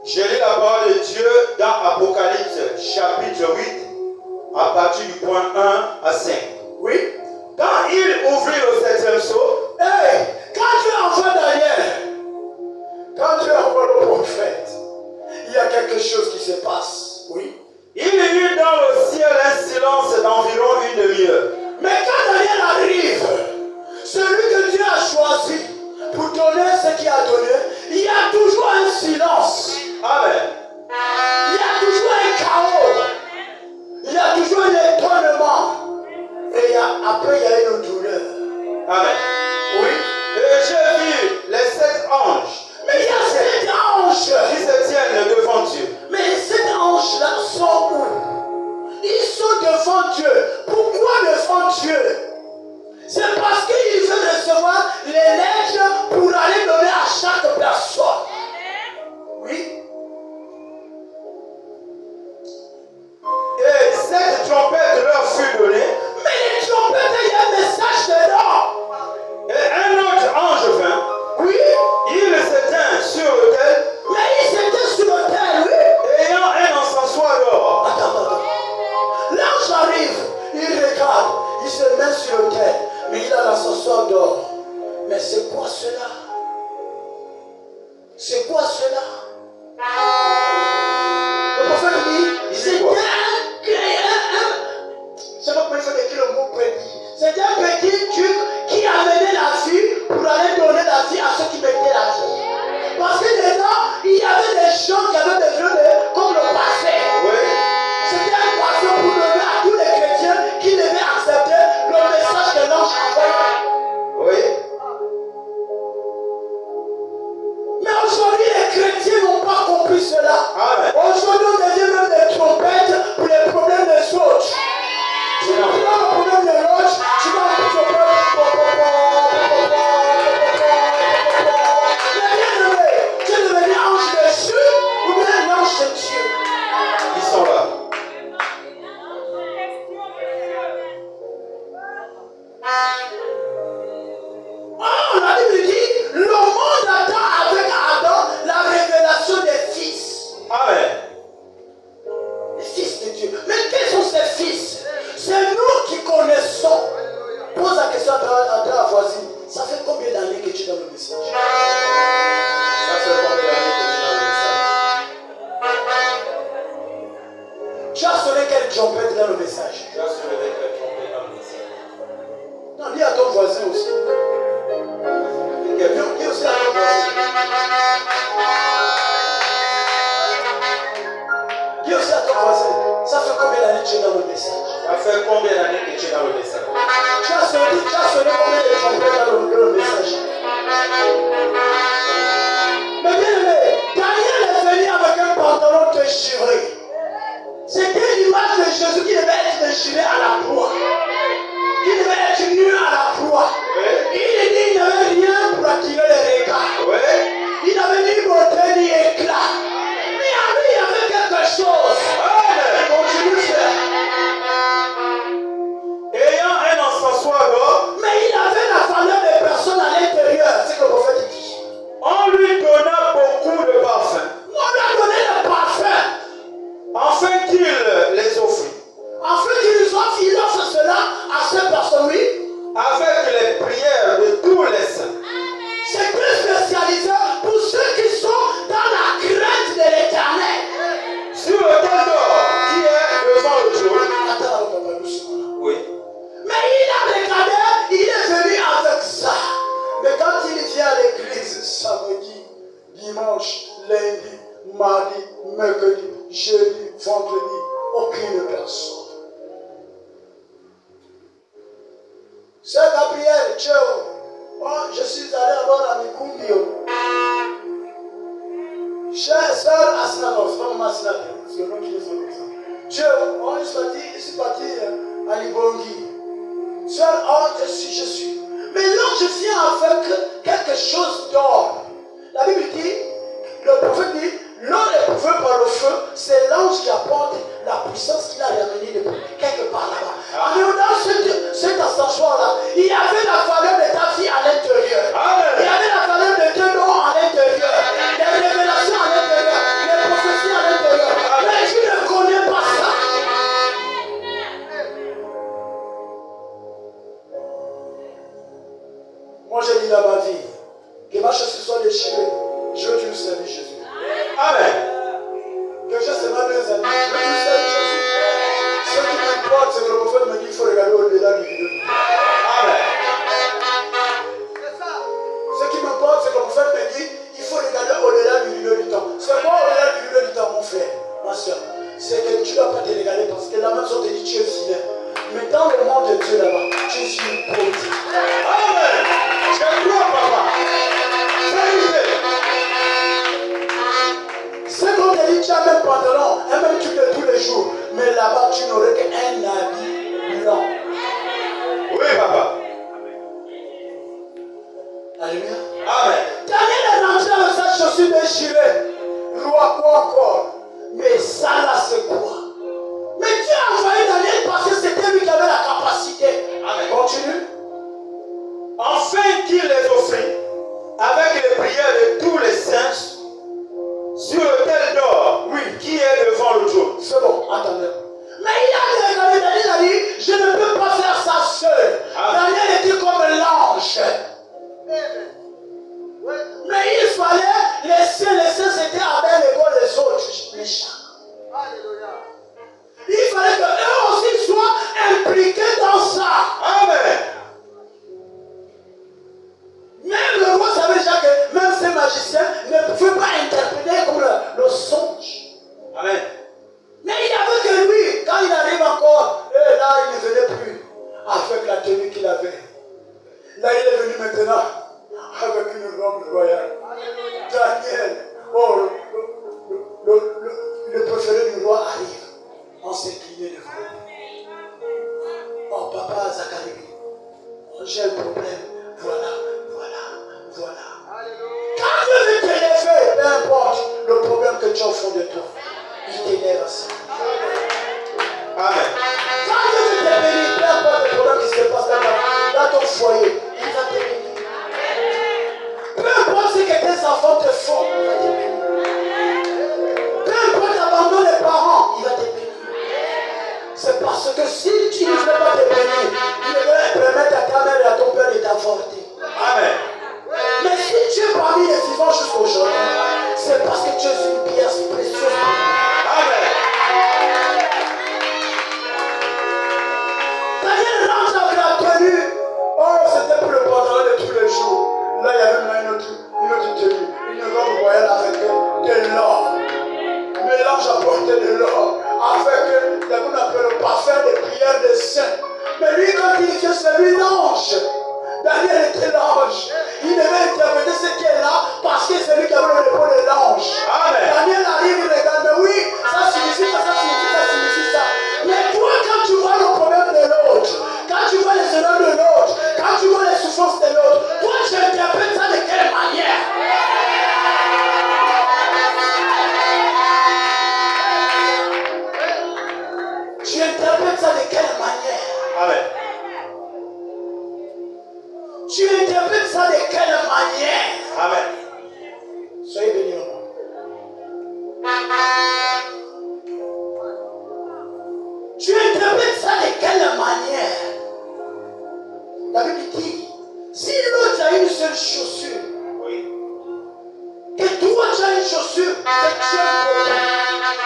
Je lis la parole de Dieu dans Apocalypse chapitre 8 à partir du point 1 à 5. Oui. Quand il ouvrit le 7e sceau, Hey, quand tu envoies Daniel, quand tu envoies le prophète, il y a quelque chose qui se passe. Oui. il y eut dans le ciel un silence d'environ une demi-heure. Mais quand Daniel arrive, celui que Dieu a choisi pour donner ce qu'il a donné, il y a toujours un silence. Amen. Il y a toujours un chaos. Il y a toujours un étonnement. Et après, il y a une douleur. Amen. Oui. Et j'ai vu les 7 anges Mais il y a 7 anges. qui se tiennent devant Dieu. Mais ces anges-là sont où? Ils sont devant Dieu. Pourquoi devant Dieu? C'est parce qu'ils veulent recevoir les lettres pour aller donner à chaque personne. Oui. Et cette trompette leur fut donnée. Mais les trompettes, il y a un message dedans. Et un autre ange vint. Oui. Il se tint sur l'autel, Mais il s'était sur l'autel, oui. ayant un encensoir d'or. Attends. L'ange arrive, il regarde, il se met sur l'autel, mais il a l'ascenseur d'or. Mais c'est quoi cela? C'est quoi cela? Le prophète dit, c'était je sais pas comment il faut décrire le mot petit. C'était un petit truc qui amenait la vie pour aller donner la vie à ceux qui mettaient la vie. Parce que dedans, il y avait des gens qui avaient besoin de, comme le passé. Oui. C'était un passé pour donner à tous les chrétiens qui devaient accepter le message que l'ange envoyait. Oui. Mais aujourd'hui, les chrétiens n'ont pas compris cela. Amen. Aujourd'hui, on devient même des trompettes pour les problèmes des autres. Tu n'as pas le problème de l'autre, tu vas en trompette. Mais bien aimé, tu es devenu ange de Dieu ou bien l'ange de Dieu? Ils sont là. Oh, la Bible dit, le monde attend avec Adam la révélation des fils. Amen. Les fils de Dieu. Mais quels sont ces fils? C'est nous qui connaissons. Pose la question à ta voisine. Ça fait combien d'années que tu donnes le message? Ça fait combien d'années que tu as le message? Tu as sonné quelle trompette dans le message? Tu as soulevé quelle trompette dans le message? Non, dis à ton voisin aussi. Dis aussi à ton voisin. Dis aussi à ton voisin. Ça fait combien d'années que tu es dans le message? Ça fait combien d'années que tu es dans le message? Tu as sonné combien de trompettes dans le message? Mais bien aimé, Daniel est venu avec un pantalon déchiré. C'était l'image de Jésus qui devait être déchiré à la croix. Qui devait être nu à la croix. Il n'avait rien pour attirer les regards. Il n'avait ni beauté ni éclat. Mais en lui, il y avait quelque chose. Continue, frère. Ayant un encensoir d'or, Mais il avait la valeur des personnes à l'intérieur. C'est ce que le prophète dit. on lui donna beaucoup de parfums, On lui a donné le parfum. afin qu'il les offrit, Afin qu'il offre cela à ces personnes, oui. avec les prières de tous les saints. C'est plus spécialisé pour ceux qui sont dans la crainte de l'éternel. Sur l'autel d'or qui est devant le trône. Attends, papa, doucement. Oui. Mais il a regardé, il est venu avec ça. Mais quand il vient à l'église, samedi, dimanche, lundi, mardi, mercredi, jeudi, vendredi, aucune personne. Sœur Gabriel, ciao. Oh, je suis allé avoir un Mikumbio. Chère sœur Asnanov, pas maman Asnanov, c'est le nom qui les a mis ça. Ciao, oh, je suis parti à Libongi. Sœur, oh, je suis. Mais l'ange vient avec quelque chose d'or. La Bible dit, le prophète dit, l'or éprouvé par le feu, c'est l'ange qui apporte la puissance qu'il a ramenée de quelque part là-bas. Mais dans cet ascensoir-là, il y avait la valeur de ta vie à l'intérieur. Il y avait la valeur de tes dons à l'intérieur. Les révélations à l'intérieur. Les toujours servi Jésus. Amen. Que je sais ma mes amis, je veux toujours servir Jésus. Ce qui m'importe, c'est que le prophète me dit qu'il faut regarder au-delà du vidéo. Amen. Ce qui m'importe, c'est que le prophète me dit qu'il faut regarder au-delà du vidéo du temps. C'est quoi au-delà du vidéo du temps, mon frère, ma soeur? C'est que tu ne dois pas te regarder parce que la même chose te dit tu es fidèle. Mais dans le monde de Dieu là-bas, tu es une politique. Amen. Je crois, papa. Vérité. C'est comme te dit, tu as même pantalon, un même truc de tous les jours. Mais là-bas, tu n'aurais qu'un habit blanc. Oui, papa. Alléluia. Amen. Daniel est rentré avec sa chaussure déchirée. Roi, quoi encore? Mais ça là, c'est quoi? Mais Dieu a envoyé Daniel parce que c'était lui qui avait la capacité. Amen. Continue. Enfin qu'il les offrit avec les prières de tous les saints sur l'autel d'or, oui, qui est devant le trône. C'est bon, attendez. Mais il a regardé, Daniel a dit, je ne peux pas faire ça seul. Amen. Daniel était comme l'ange. Mais il fallait laisser c'était avec les autres méchants. Il fallait qu'eux aussi soient impliqués dans ça. Amen. Même le roi savait déjà que même ces magiciens ne pouvaient pas interpréter comme le songe. Amen. Mais il n'y avait que lui, quand il arrive encore, et là il ne venait plus avec la tenue qu'il avait. Là il est venu maintenant avec une robe royale. Daniel, oh, le préféré du roi arrive. On s'est incliné devant lui. Oh papa Zacharie, j'ai un problème. Voilà. Quand Dieu veut t'élever, peu importe le problème que tu as au fond de toi, il t'élève aussi. Amen. Quand Dieu veut te bénir, peu importe le problème qui se passe dans ton foyer, il va te bénir. Peu importe ce que tes enfants te font, il va te bénir. Peu importe l'abandon des parents, il va te bénir. C'est parce que si tu ne veux pas te bénir, il devrait permettre à ta mère et à ton père de t'avorter. Amen. Mais si tu es parmi les vivants jusqu'aujourd'hui, c'est parce que tu es une pièce précieuse. Amen. Daniel rentre avec la tenue. Oh, c'était pour le pantalon de tous les jours. Là, il y avait même une autre tenue. Une robe royale avec de l'or. Mélange apporté de l'or. Avec ce qu'on appelle le parfum des prières des saints. Mais lui, quand il vient, c'est lui l'ange. Daniel était l'ange. Il devait interpréter ce qui est là parce que c'est lui qui avait le repos de l'ange. Amen. Daniel arrive, il regarde, mais oui, ça signifie ça signifie ça. Mais toi, quand tu vois le problème de l'autre, quand tu vois les erreurs de l'autre, quand tu vois les souffrances de l'autre, toi, tu interprètes ça de quelle manière? Tu interprètes ça de quelle manière? Amen. Tu interprètes ça de quelle manière? Amen. Soyez bénis au nom. Tu interprètes ça de quelle manière? La Bible dit, si l'autre a une seule chaussure, Oui. que toi tu as une chaussure,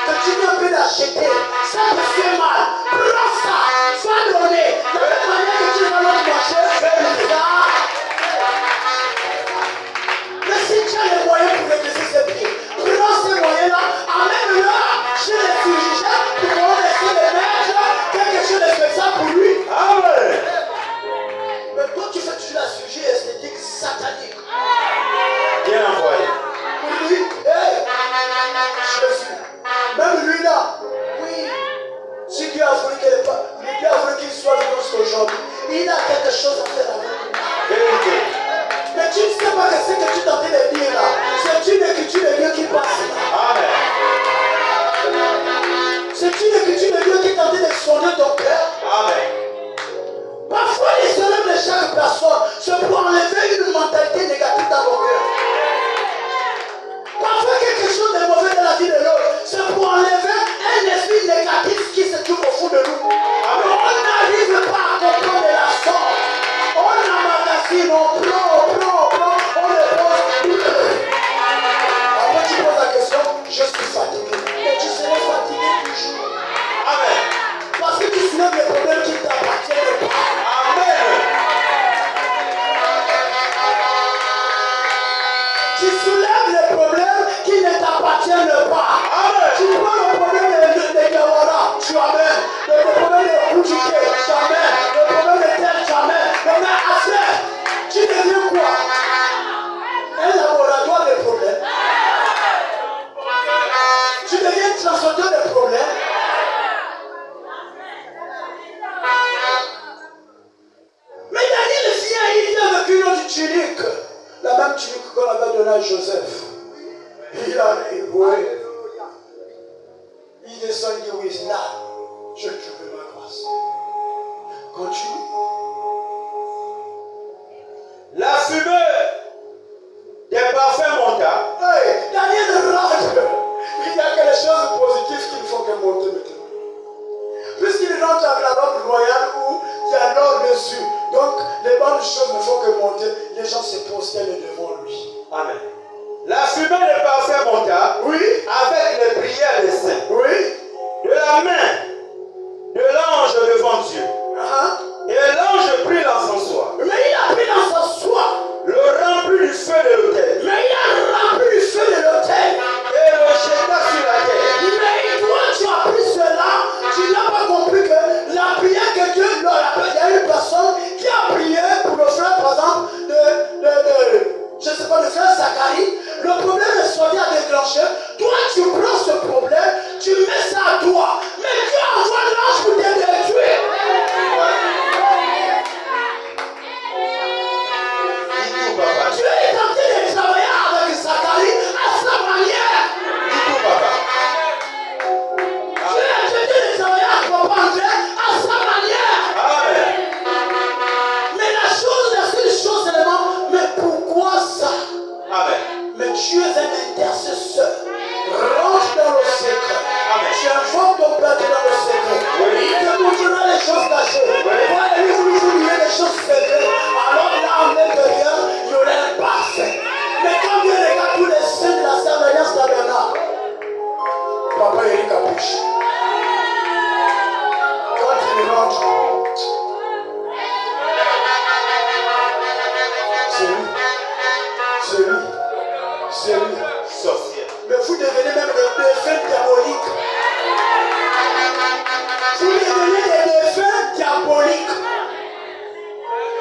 que tu viens peu d'acheter, ça te fait mal, prends ça, va donner. De la même manière que tu vas l'autre marché, fais ça. Mais si tu as les moyens pour réduire ses pieds, prends ces moyens-là, amène-le chez les chirurgiens pour qu'on essaie de mettre quelque chose de spécial pour lui. Amen. Mais toi, tu fais toujours la chirurgie esthétique satanique. Bien envoyé. Pour lui, hey, Jésus, même lui là, oui, si Dieu a voulu qu'il soit vivant aujourd'hui, il a quelque chose à faire avec lui. Vérité. Mais tu ne sais pas que ce que tu tentais de dire là, c'est une écriture de Dieu qui passe là. Amen. C'est une écriture de Dieu qui tentait de sonder ton cœur. Amen. Parfois, les erreurs de chaque personne, c'est pour enlever une mentalité négative dans nos cœurs. Parfois, quelque chose de mauvais dans la vie de l'autre, c'est pour enlever un esprit négatif qui se trouve au fond de nous. Mais on n'arrive pas à comprendre de la sorte. On emmagasine, on prend, on le pose. je suis fatigué. Mais tu seras fatigué toujours. Amen. Parce que tu soulèves les problèmes qui ne t'appartiennent pas. Amen. Tu soulèves les problèmes qui ne t'appartiennent pas. Amen. Tu prends le problème de Gawara, tu amènes. Le problème de Koutouké, tu amènes. Le problème de tel, tu amènes. Mais après, tu deviens quoi? Un laboratoire de problèmes. Tu deviens transporteur de problèmes. Mais Daniel vient, il vient avec une autre tunique. La même tunique qu'on avait donnée à Joseph. Il arrive, oui. Il descend, il dit oui, là, je trouve ma grâce. Continue. La fumée des parfums monta. Hey, Daniel rentre. Il y a quelque chose de positif qu'il ne faut que monter maintenant. Puisqu'il rentre avec la robe royale où il y a l'or dessus. Donc, les bonnes choses ne font que monter. Les gens se prosternent devant lui. Amen. La fumée des parfums monta. Oui. Avec les prières des saints. Oui. De la main de l'ange devant Dieu. Et l'ange prit l'encensoir. Mais il a pris l'encensoir. Le remplit du feu de l'autel. Mais il a rempli le feu de l'autel. Et le jeta sur la terre. Mais toi, tu as pris cela. Tu n'as pas compris que la prière que Dieu leur appelle. Il y a une personne qui a prié pour le frère, par exemple, je ne sais pas, le frère Zacharie. Le problème est sorti à déclencher. Toi, tu prends ce problème, tu mets ça à toi. Mais Dieu envoie l'ange pour te détruire. Dieu est en train de travailler avec Zacharie à sa manière. Dieu est en train de travailler avec Papa André à sa manière. Amen. Mais la seule chose seulement, mais pourquoi ça? Amen. Mais tu es un intercesseur. Rentre dans le secret. Amen. Tu invoques ton Père qui est dans le secret. Oui. Il te montrera les choses cachées. Oui. Toi, lui, vous lui oubliez les choses secrètes. Alors là, en l'intérieur, il y aurait un parfait. Mais quand Dieu regarde tous les saints de la Sainte Tabernacle, Papa Eric Capuche, quand il rentre, c'est lui. Sorcière. Mais vous devenez même des défunts diaboliques. Vous devenez des défunts diaboliques.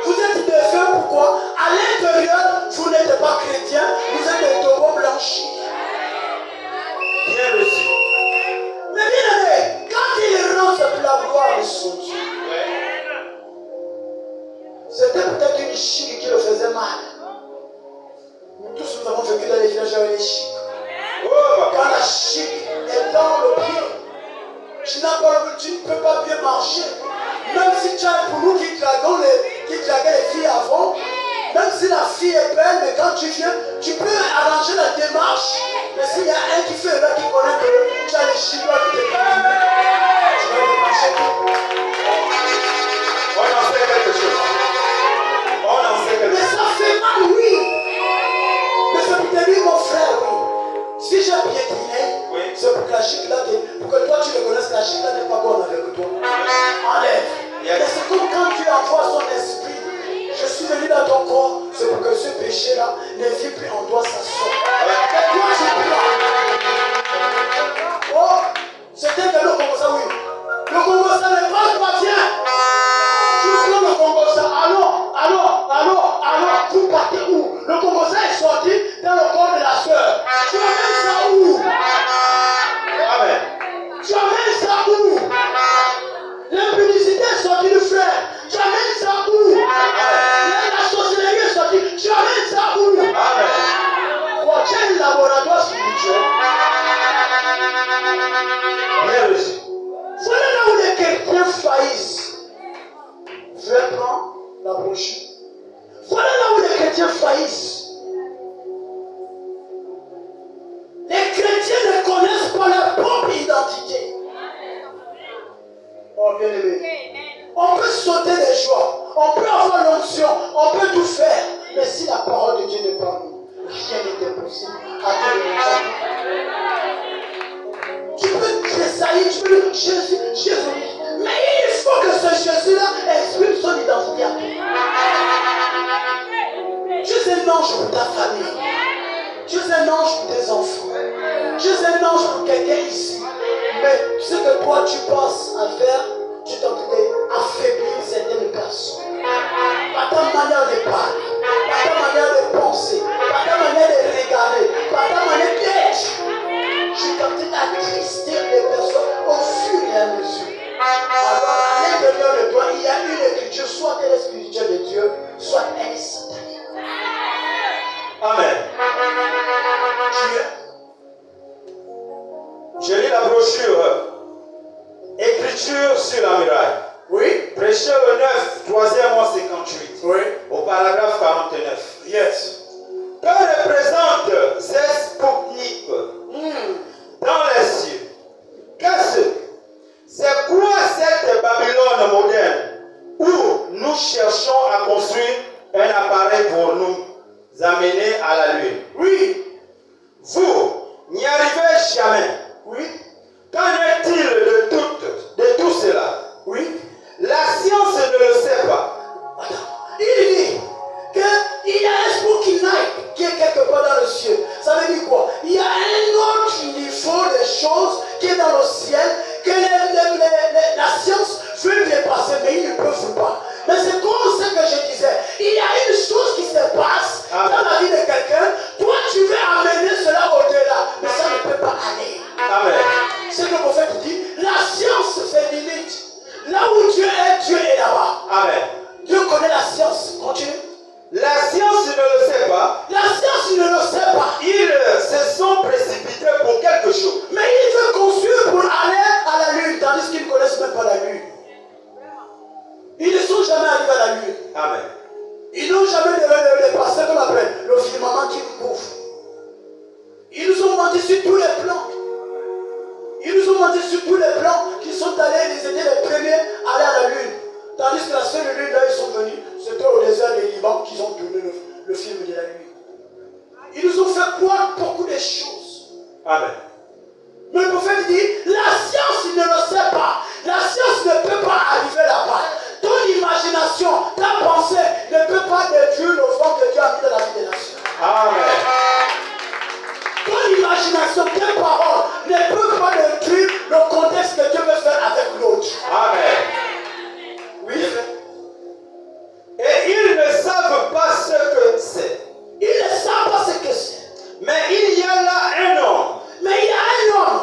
Vous êtes défunts pourquoi? À l'intérieur, vous n'êtes pas chrétien, vous êtes des taureaux blanchis. Bien reçu. Mais bien aimé, quand il rentre pour la gloire de son Dieu, c'était peut-être une chic qui le faisait mal. Nous tous nous avons vécu dans les villages avec les chics. Quand la chic est dans le pied, tu ne peux pas bien marcher. Même si tu as pour nous qui draguons les filles avant, même si la fille est belle, mais quand tu viens, tu peux arranger la démarche. Mais s'il y a un qui fait là, qui connaît que tu as les chics là qui te continuent, tu vas démarcher tout. On en sait quelque chose. Mais ça fait mal, oui. Mais c'est pour te dire, mon frère, oui. Si j'ai piétiné, c'est pour que la chic là, pour que toi tu le connaisses, la chic là n'est pas bonne avec toi. Enlève. Mais c'est comme quand tu envoies son esprit. Je suis venu dans ton corps, c'est pour que ce péché là ne vit plus en toi, ça sort. Et toi tu prends. Oh, c'était que le Congo ça, oui. Le Congo ça ne parle pas bien. Tu prends le Congo ça, allons, vous partez où? Le Congo ça est sorti dans le corps de la soeur. Tu amènes ça où? Amen. Tu amènes ça où? L'impudicité est sortie du frère. Tu amènes ça où? La sorcellerie est sortie. Tu amènes ça où? Amen. Quoi, tu as un laboratoire spirituel. Bien reçu. Voilà là où les chrétiens faillissent. Je vais prendre la brochure. Voilà là où les chrétiens faillissent. Les chrétiens ne connaissent pas leur propre identité. Oh bien aimé. On peut sauter des joies, on peut avoir l'onction, on peut tout faire. Mais si la parole de Dieu n'est pas en nous, rien n'est impossible. À Dieu le Jésus, Jésus. Mais il faut que ce Jésus-là exprime son identité à toi. Tu es un ange pour ta famille. Tu es un ange pour tes enfants. Tu es un ange pour quelqu'un ici. Mais ce que toi tu penses à faire, tu t'entends affaiblir certaines personnes. Par ta manière de parler, par ta manière de penser, par ta manière de regarder, par ta manière d'être. Tu t'entends attrister les personnes au fur et à mesure. Alors à l'intérieur de toi, il y a une écriture, soit elle est spirituelle de Dieu, soit elle est satanique. Amen. Je lis la brochure Écriture sur la muraille. Oui. Prêcher le 9, 3e mois 58. Oui. Au paragraphe 49. Yes. Que représente Sputnik dans les cieux? Qu'est-ce? C'est quoi cette Babylone moderne où nous cherchons à construire un appareil pour nous amener à la lune? Oui. Vous n'y arrivez jamais. Oui. Qu'en est-il de tout cela? Oui. La science ne le sait pas. Attends. Il dit qu'il y a un Sputnik qui est quelque part dans le ciel. Ça veut dire quoi? Il y a un autre niveau de choses qui est dans le ciel que la science veut dépasser, mais ils ne peuvent pas. Mais c'est comme ça que je disais. Il y a une chose qui se passe dans la vie de quelqu'un. Toi, tu veux amener cela au-delà, mais ça ne peut pas aller. Amen. C'est ce que le prophète dit. La science fait limite. Là où Dieu est là-bas. Amen. Dieu connaît la science. Continue. La science ne le sait pas. La science ne le sait pas. Ils se sont précipités pour quelque chose. Mais il veut construire pour aller à la lune, tandis qu'ils ne connaissent même pas la lune. Ils ne sont jamais arrivés à la lune. Amen. Ils n'ont jamais dépassé comme après le firmament qui nous couvre. Ils nous ont menti sur tous les plans. Ils nous ont menti sur tous les plans qu'ils sont allés, ils étaient les premiers à aller à la lune. Tandis que la seule lune là ils sont venus, c'était au désert des Liban qu'ils ont tourné le film de la lune. Ils nous ont fait croire beaucoup de choses. Amen. Mais le prophète dit, la science ne le sait pas. La science ne peut pas arriver là-bas. Ton imagination, ta pensée ne peut pas détruire le vent que Dieu a mis dans la vie des nations. Amen. Ton imagination, tes paroles ne peuvent pas détruire le contexte que Dieu veut faire avec l'autre. Amen. Oui. Et ils ne savent pas ce que c'est. Ils ne savent pas ce que c'est. Mais il y a là un homme. Mais il y a un homme.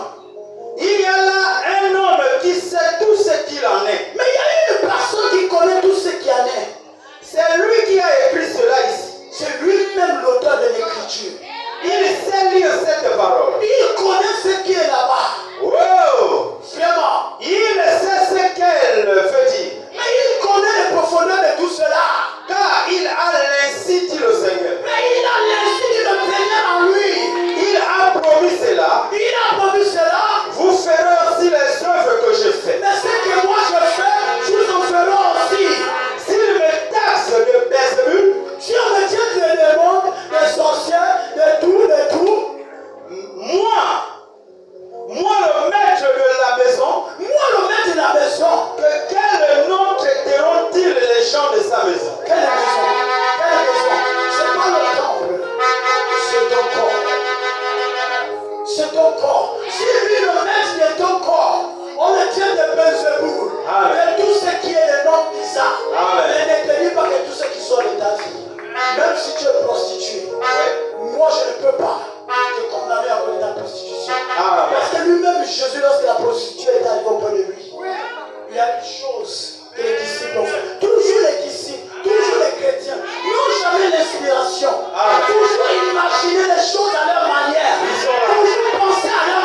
Il y a là un homme qui sait tout ce qu'il en est. Mais il y a une personne qui connaît tout ce qu'il en est. C'est lui qui a écrit cela ici. C'est lui-même l'auteur de l'écriture. Il sait lire cette parole. Il connaît ce qui est là-bas. Wow! Vraiment. Il sait ce qu'elle veut dire. Mais il connaît les profondeurs de tout cela. Car il a l'ainsi dit le Seigneur. Mais il a l'instinct de Seigneur en lui. Il a promis cela. Il a promis cela. Vous ferez aussi les œuvres que je fais. Mais ce que moi je fais, vous en ferez aussi. S'il me taxe de Belzébul, Si on me tient des démons, des sorciers, de tout, moi le maître de la maison, moi le maître de la maison, quel nom traiteront-ils les gens de sa maison? quelle maison? Quelle maison? C'est pas le temple, c'est ton corps. C'est ton corps. Si lui le maître de ton corps, on le tient de Belzéboul, Amen. de tout ce qui est le nom bizarre. Amen. Mais ne te dis pas que tout ce qui sort de ta vie, même si tu es prostituée, moi je ne peux pas te condamner à cause de ta prostitution. Amen. Parce que lui-même, Jésus, lorsque la prostituée est arrivée auprès de lui, il y a une chose que les disciples ont fait. Toujours les disciples, toujours les chrétiens, n'ont jamais l'inspiration. Amen. Toujours imaginer les choses à leur manière. Ils sont là. Toujours penser à leur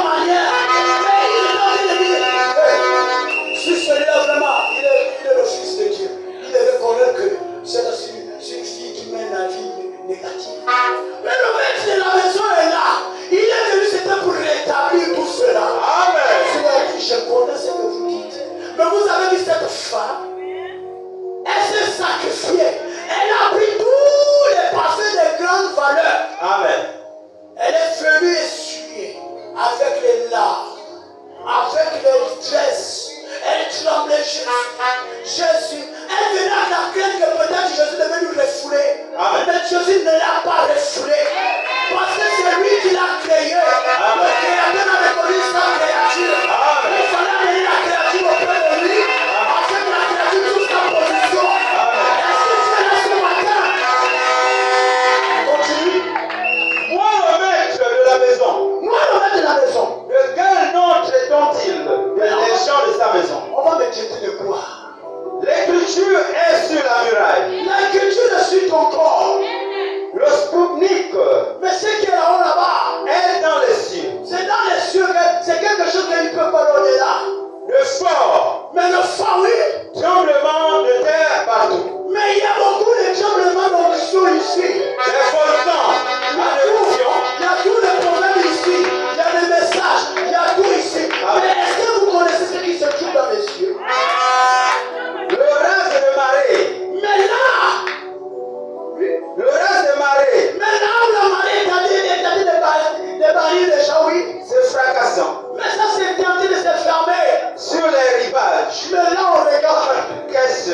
fracassant Mais ça, c'est tenté de se fermer. sur les rivages. Mais là, on regarde. Qu'est-ce?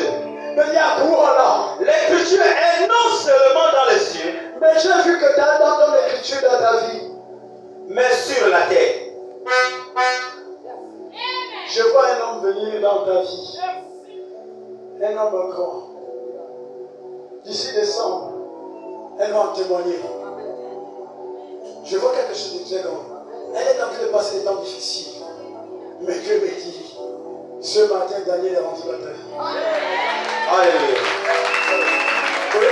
Mais il y a quoi là? L'écriture est non seulement dans les cieux, Mais j'ai vu que dans ton écriture, dans ta vie, mais sur la terre. je vois un homme venir dans ta vie. Un homme grand. D'ici décembre, elle va en témoigner. Je vois quelque chose de très grand. Elle est en train de passer des temps difficiles. Mais Dieu me dit, ce matin, Daniel est rentré dans ta vie. Alléluia. Oui.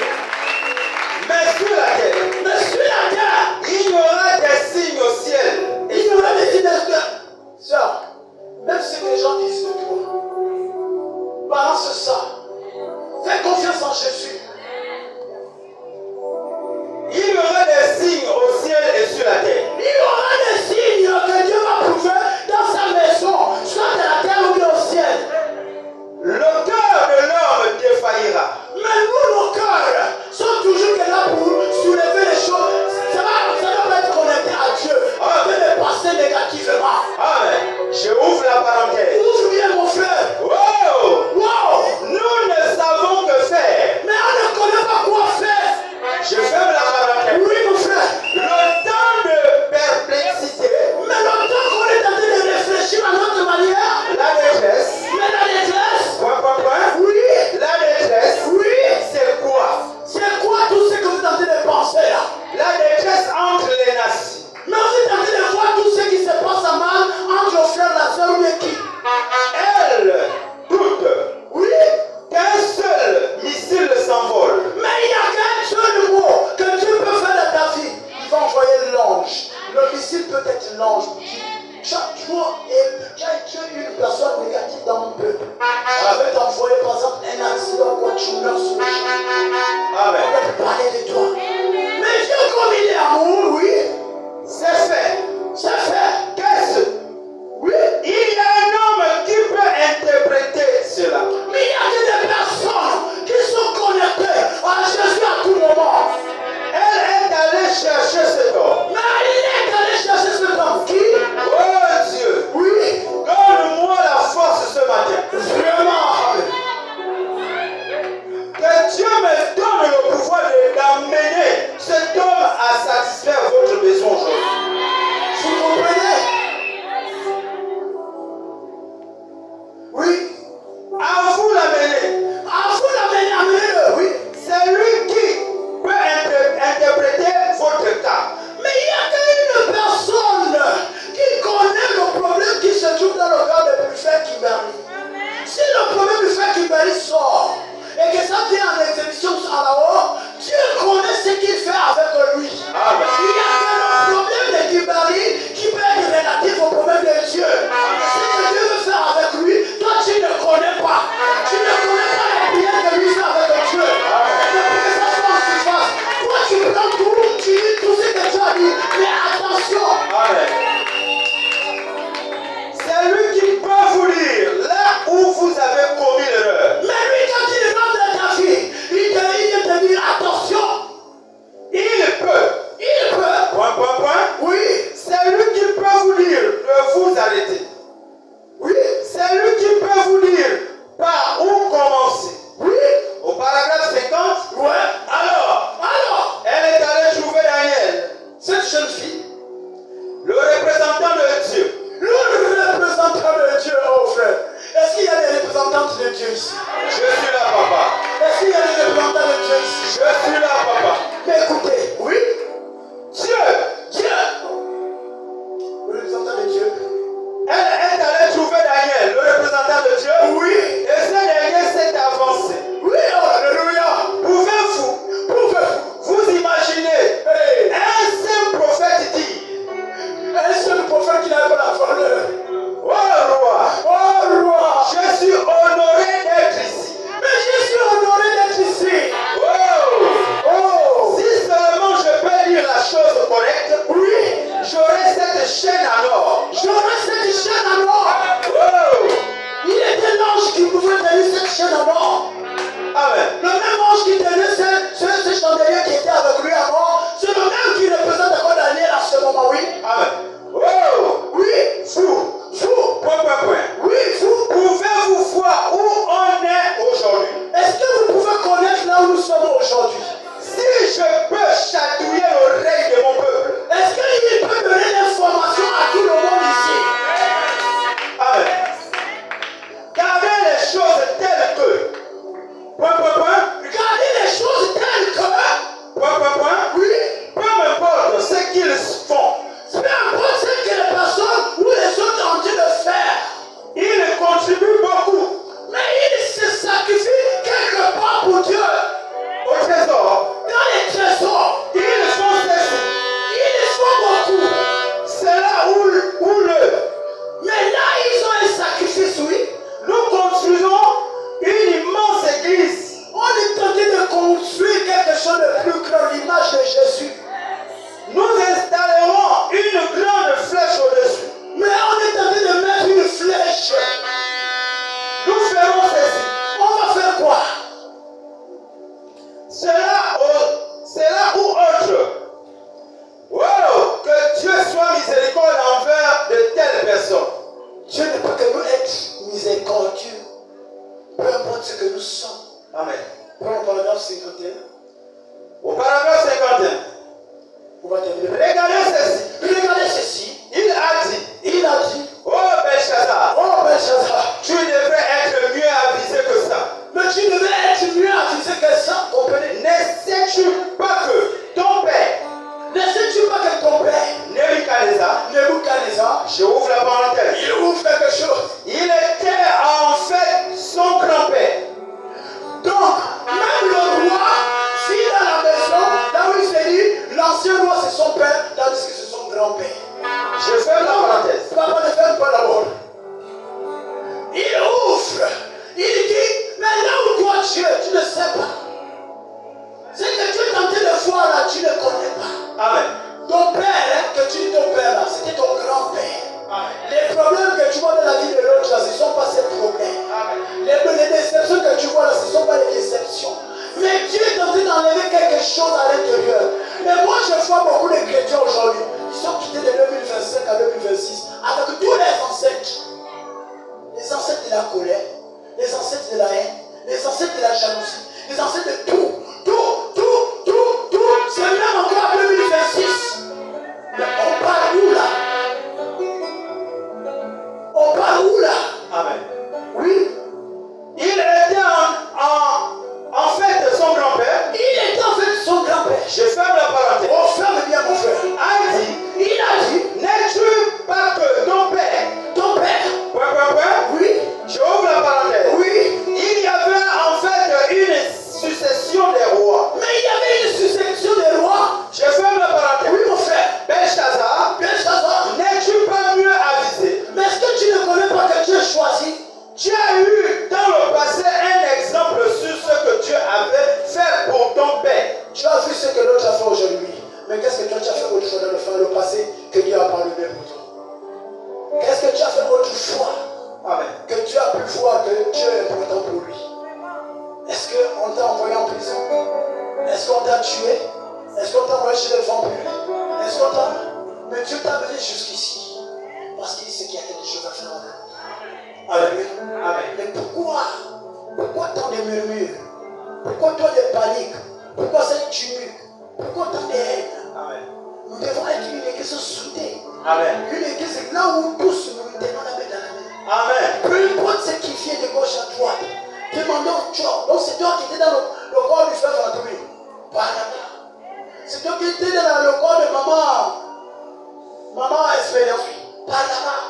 Mais sur la terre, Mais sur la terre, il y aura des signes au ciel. il y aura des signes de sœur, même ce que les gens disent de toi, balance ça. Fais confiance en Jésus. Il y aura des signes au ciel et sur la terre. Il y aura des signes que Dieu va prouver dans sa maison, soit de la terre ou bien au ciel. Le cœur de l'homme défaillira. Mais nous, nos cœurs sont toujours là pour soulever les choses. Ça va pas être connecté à Dieu. On peut les passer négativement. Amen. Je ouvre la parenthèse. Ouvre bien, mon frère. Wow! Wow! Nous ne savons que faire. Mais on ne connaît pas quoi faire. Je ferme la parenthèse. Oui, mon frère. Le temps de perplexité, Mais le temps qu'on est en train de réfléchir à notre manière, la détresse, mais la détresse, point. oui, La détresse, oui, c'est quoi? c'est quoi tout ce que vous êtes en train de penser là? La détresse entre les nations. Mais vous êtes en train de voir tout ce qui se passe à mal entre le frère, la soeur ou bien qui? Elle doute Oui, qu'un seul missile s'envole. mais il n'y a qu'un seul mot que Dieu peut faire dans ta vie. Il va envoyer l'ange. Le missile peut être l'ange. Chaque jour, tu es une personne négative dans mon peuple. On va t'envoyer par exemple un accident, quoi, tu meurs sur le champ. Amen. On va te parler de toi. Mais Dieu, comme il est amour, oui, C'est fait. c'est fait. Qu'est-ce? Oui, Il y a un homme qui peut interpréter cela. mais il y a des personnes qui sont connectées à Jésus à tout moment. Elle est allée chercher cet homme. Mais il est allé chercher cet homme qui? Oh Dieu, Oui, donne-moi la force ce matin. vraiment. Que Dieu me donne le pouvoir d'amener cet homme à satisfaire votre besoin aujourd'hui. Vous comprenez? Oui. À vous l'amener. À vous l'amener, amenez-le, oui. C'est lui qui peut interpréter votre cas. Mais il y a qu'une personne qui connaît le problème qui se trouve dans le cœur de Buffet Kimberly. Si le problème du frère Kimberly sort et que ça vient en exhibition à la haut, Dieu connaît ce qu'il fait avec lui. Amen. Il y a que le problème de Kimberly qui peut être relatif au problème de Dieu. Ce que Dieu veut faire avec lui, toi tu ne connais pas. Tu ne connais pas la prière que lui fait avec Dieu. Mais pour que ça soit en surface, toi tu prends tout, tu dis tout ce que tu as dit, mais attention. Amen. C'est lui qui peut vous dire là où vous avez commis l'erreur. Mais lui, quand il rentre dans ta vie, il vient te dire attention. Il peut. Il peut. Point. Oui. C'est lui qui peut vous dire de vous arrêter. Oui. C'est lui qui peut vous dire par où commencer. Oui. Au paragraphe 50, Ouais. Alors, elle est allée trouver Daniel, cette jeune fille, le représentant de Dieu. le représentant de Dieu, oh frère. Est-ce qu'il y a des représentantes de Dieu ici? Je suis là, papa. Est-ce qu'il y a des représentants de Dieu ici? Je suis là, papa. Mais écoutez, oui. Dieu. Le représentant de Dieu. Elle est allée trouver Daniel, le représentant de Dieu. Oui. Et ce dernier s'est avancé. Oui, alléluia. Pouvez-vous vous imaginez Hey. un simple prophète dit, Un seul prophète qui n'a pas la valeur. oh roi, Oh roi. je suis honoré d'être ici. Mais je suis honoré d'être ici. Oh, si seulement je peux dire la chose correcte, Oui. j'aurai cette chaîne à l'or. J'aurai cette chaîne en or. Oh, Il était l'ange qui pouvait tenir cette chaîne en or. fait autrefois Amen. que tu as pu voir que Dieu est important pour lui? Est-ce qu'on t'a envoyé en prison? Est-ce qu'on t'a tué? Est-ce qu'on t'a envoyé chez les vampires? Est-ce qu'on t'a... Mais Dieu t'a amené jusqu'ici parce qu'il sait qu'il y a quelque chose à faire en nous. Alléluia. Amen. Mais pourquoi tant de murmures? Pourquoi tant de panique? Pourquoi cette tumulte? Pourquoi tant de haine? Amen. Nous devons être une église soudée. Amen. Une église là où tous nous tenons la main dans la main. Amen. Peu importe ce qui vient de gauche à droite, demandons toi. Donc c'est toi qui étais dans le corps du frère Anthony. Barnabas. C'est toi qui étais dans le corps de maman Espérance. Barnabas.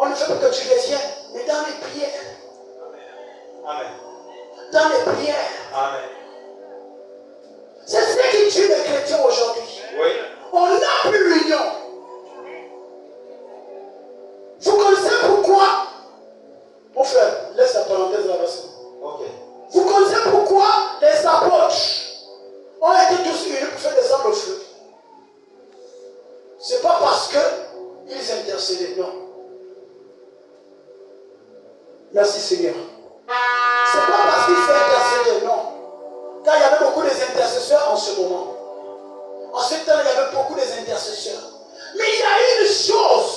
On ne fait pas que tu reviennes, mais dans les prières. Amen. Dans les prières. Amen. C'est ce qui tue les chrétiens aujourd'hui. Oui. On n'a plus l'union. Vous connaissez pourquoi? Mon frère, laisse la parenthèse là-bas. Ok. Vous connaissez pourquoi les apôtres ont été tous unis pour faire descendre le feu? C'est pas parce qu'ils intercédaient, non. Merci Seigneur. C'est pas parce qu'ils intercédaient, non. Car il y avait beaucoup d'intercesseurs en ce moment. En ce temps, il y avait beaucoup d'intercesseurs. Mais il y a une chose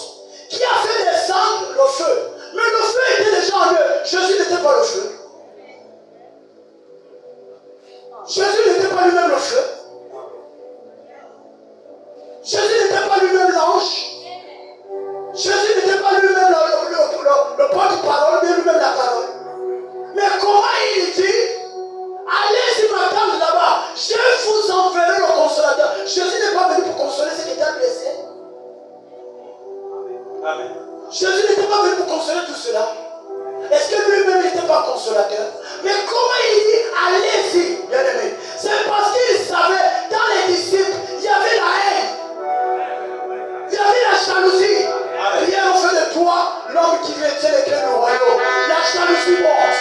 qui a fait descendre le feu. Mais le feu était déjà en eux. Jésus n'était pas le feu. Jésus n'était pas lui-même le feu. Jésus n'était pas lui-même l'ange. Jésus n'était pas lui-même le porte-parole, mais lui-même la parole. Mais comment il dit? Allez-y m'attendre là-bas. Je vous enverrai le consolateur. Jésus n'est pas venu pour consoler ceux qui étaient blessés. Amen. Jésus n'était pas venu pour consoler tout cela. Est-ce que lui-même n'était pas consolateur? Mais comment il dit allez-y, bien-aimé? C'est parce qu'il savait, dans les disciples, il y avait la haine. Il y avait la jalousie. Rien en fait de toi, l'homme qui détient les clés du royaume. La jalousie monte.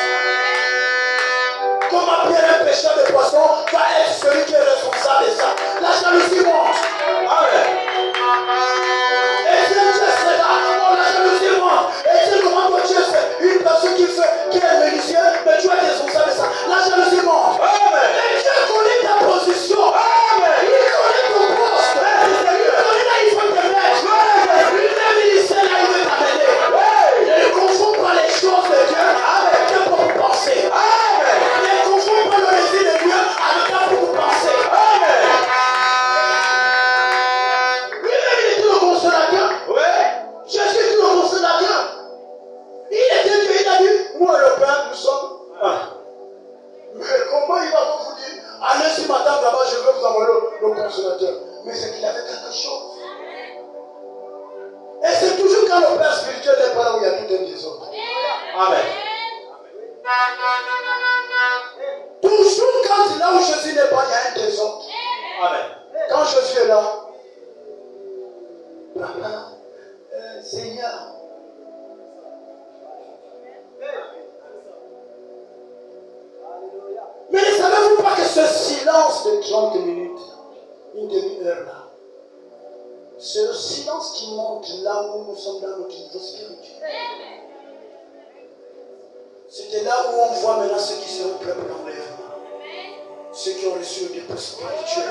Comment Pierre, un pêcheur de poissons, va être celui qui est responsable de ça? La jalousie monte. Amen. Et Dieu c'est là. Oh, la jalousie monte. Et Dieu, comment toi tu es une personne qui est religieuse, mais tu es responsable de ça? La jalousie monte. Amen. Et Dieu connaît ta position. Amen. Il connaît ton poste. Il connaît là, il faut te mettre. Lui-même, il sait là, il veut t'amener. Ne confonds pas les choses de Dieu avec tes propres pensées. Ne confonds pas le désir de Dieu avec ta propre pensée. Lui-même, il était le consolateur. Jésus était le consolateur. Il était Dieu, il a dit, moi et le Père, nous sommes. Mais comment il va vous dire, allez sur ma table là-bas, je vais vous envoyer le consolateur. Mais c'est qu'il avait quelque chose. Et c'est toujours quand le Père spirituel n'est pas là où il y a tout un désordre. Amen. Toujours quand là où Jésus n'est pas, il y a un désordre. Amen. Quand Jésus est là, Seigneur, mais ne savez-vous pas que ce silence de 30 minutes, une demi-heure là, c'est le silence qui monte là où nous sommes dans notre niveau spirituel. C'était là où on voit maintenant ceux qui seront prêts pour l'enlèvement. Ceux qui ont reçu le dépôt spirituel.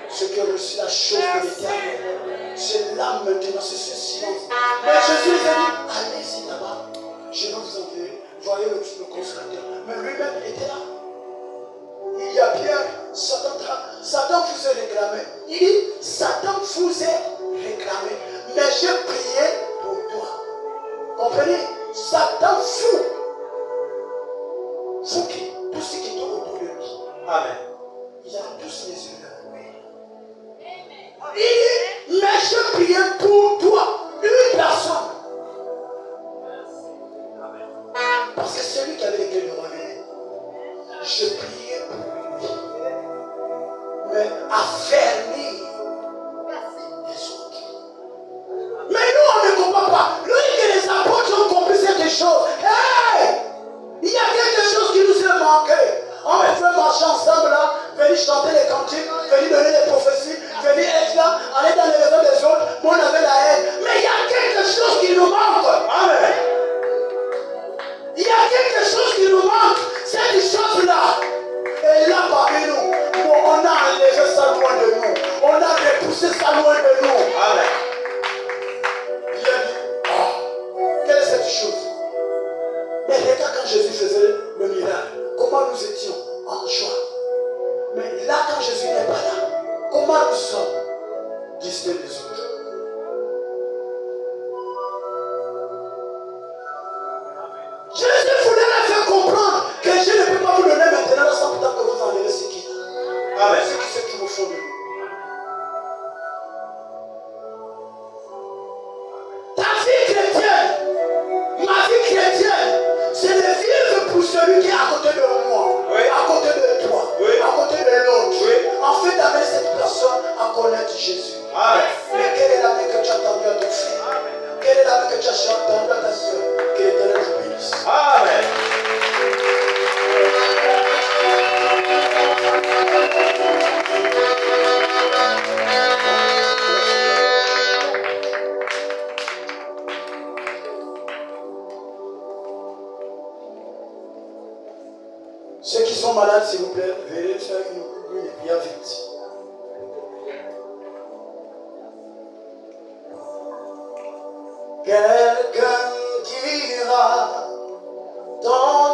Ceux qui ont reçu la chose de l'éternel. C'est là maintenant, c'est ce silence. Mais Jésus les a dit, allez-y là-bas. Je vais vous envoyer. Voyez le consolateur. Mais lui-même, il était là. Il y a Pierre, Satan vous est réclamé. Il dit, Satan vous est réclamé. Mais j'ai prié pour toi. Comprenez? Satan vous. Vous qui, tous ceux qui sont autour de lui. Amen. Ils ont tous les yeux là. Il dit, mais je priais pour toi, une personne. Parce que c'est lui qui avait écrit le royaume. Je priais pour lui. Mais affermir les autres. Mais nous, on ne comprend pas. Lui que les apôtres ont compris cette chose. Hey! Il y a quelque chose qui nous est manqué. On peut marcher ensemble là, venir chanter les cantiques, venir donner les prophéties, venir être là, aller dans les maisons des autres, mais on avait la haine. Mais il y a quelque chose qui nous manque. quand Jésus faisait le miracle, comment nous étions en joie. Mais là, quand Jésus n'est pas là, comment nous sommes distincts des autres? Jésus voulait leur faire comprendre que je ne peux pas vous donner maintenant sans pourtant que vous enlevez ce qui est. Amen. Ce qui se trouve au fond de nous. Ta vie chrétienne, ma vie chrétienne, c'est de vivre pour celui qui est à côté de moi, Oui. à côté de toi, Oui. à côté de l'autre. Oui. En fait, d'amener cette personne à connaître Jésus. Amen. Mais quel est l'amour que tu as entendu à ton frère? Quel est l'amour que tu as entendu à ta soeur? Que l'Éternel te bénisse. Amen. Ceux qui sont malades, s'il vous plaît, veuillez faire une prière vite. Quelqu'un dira dans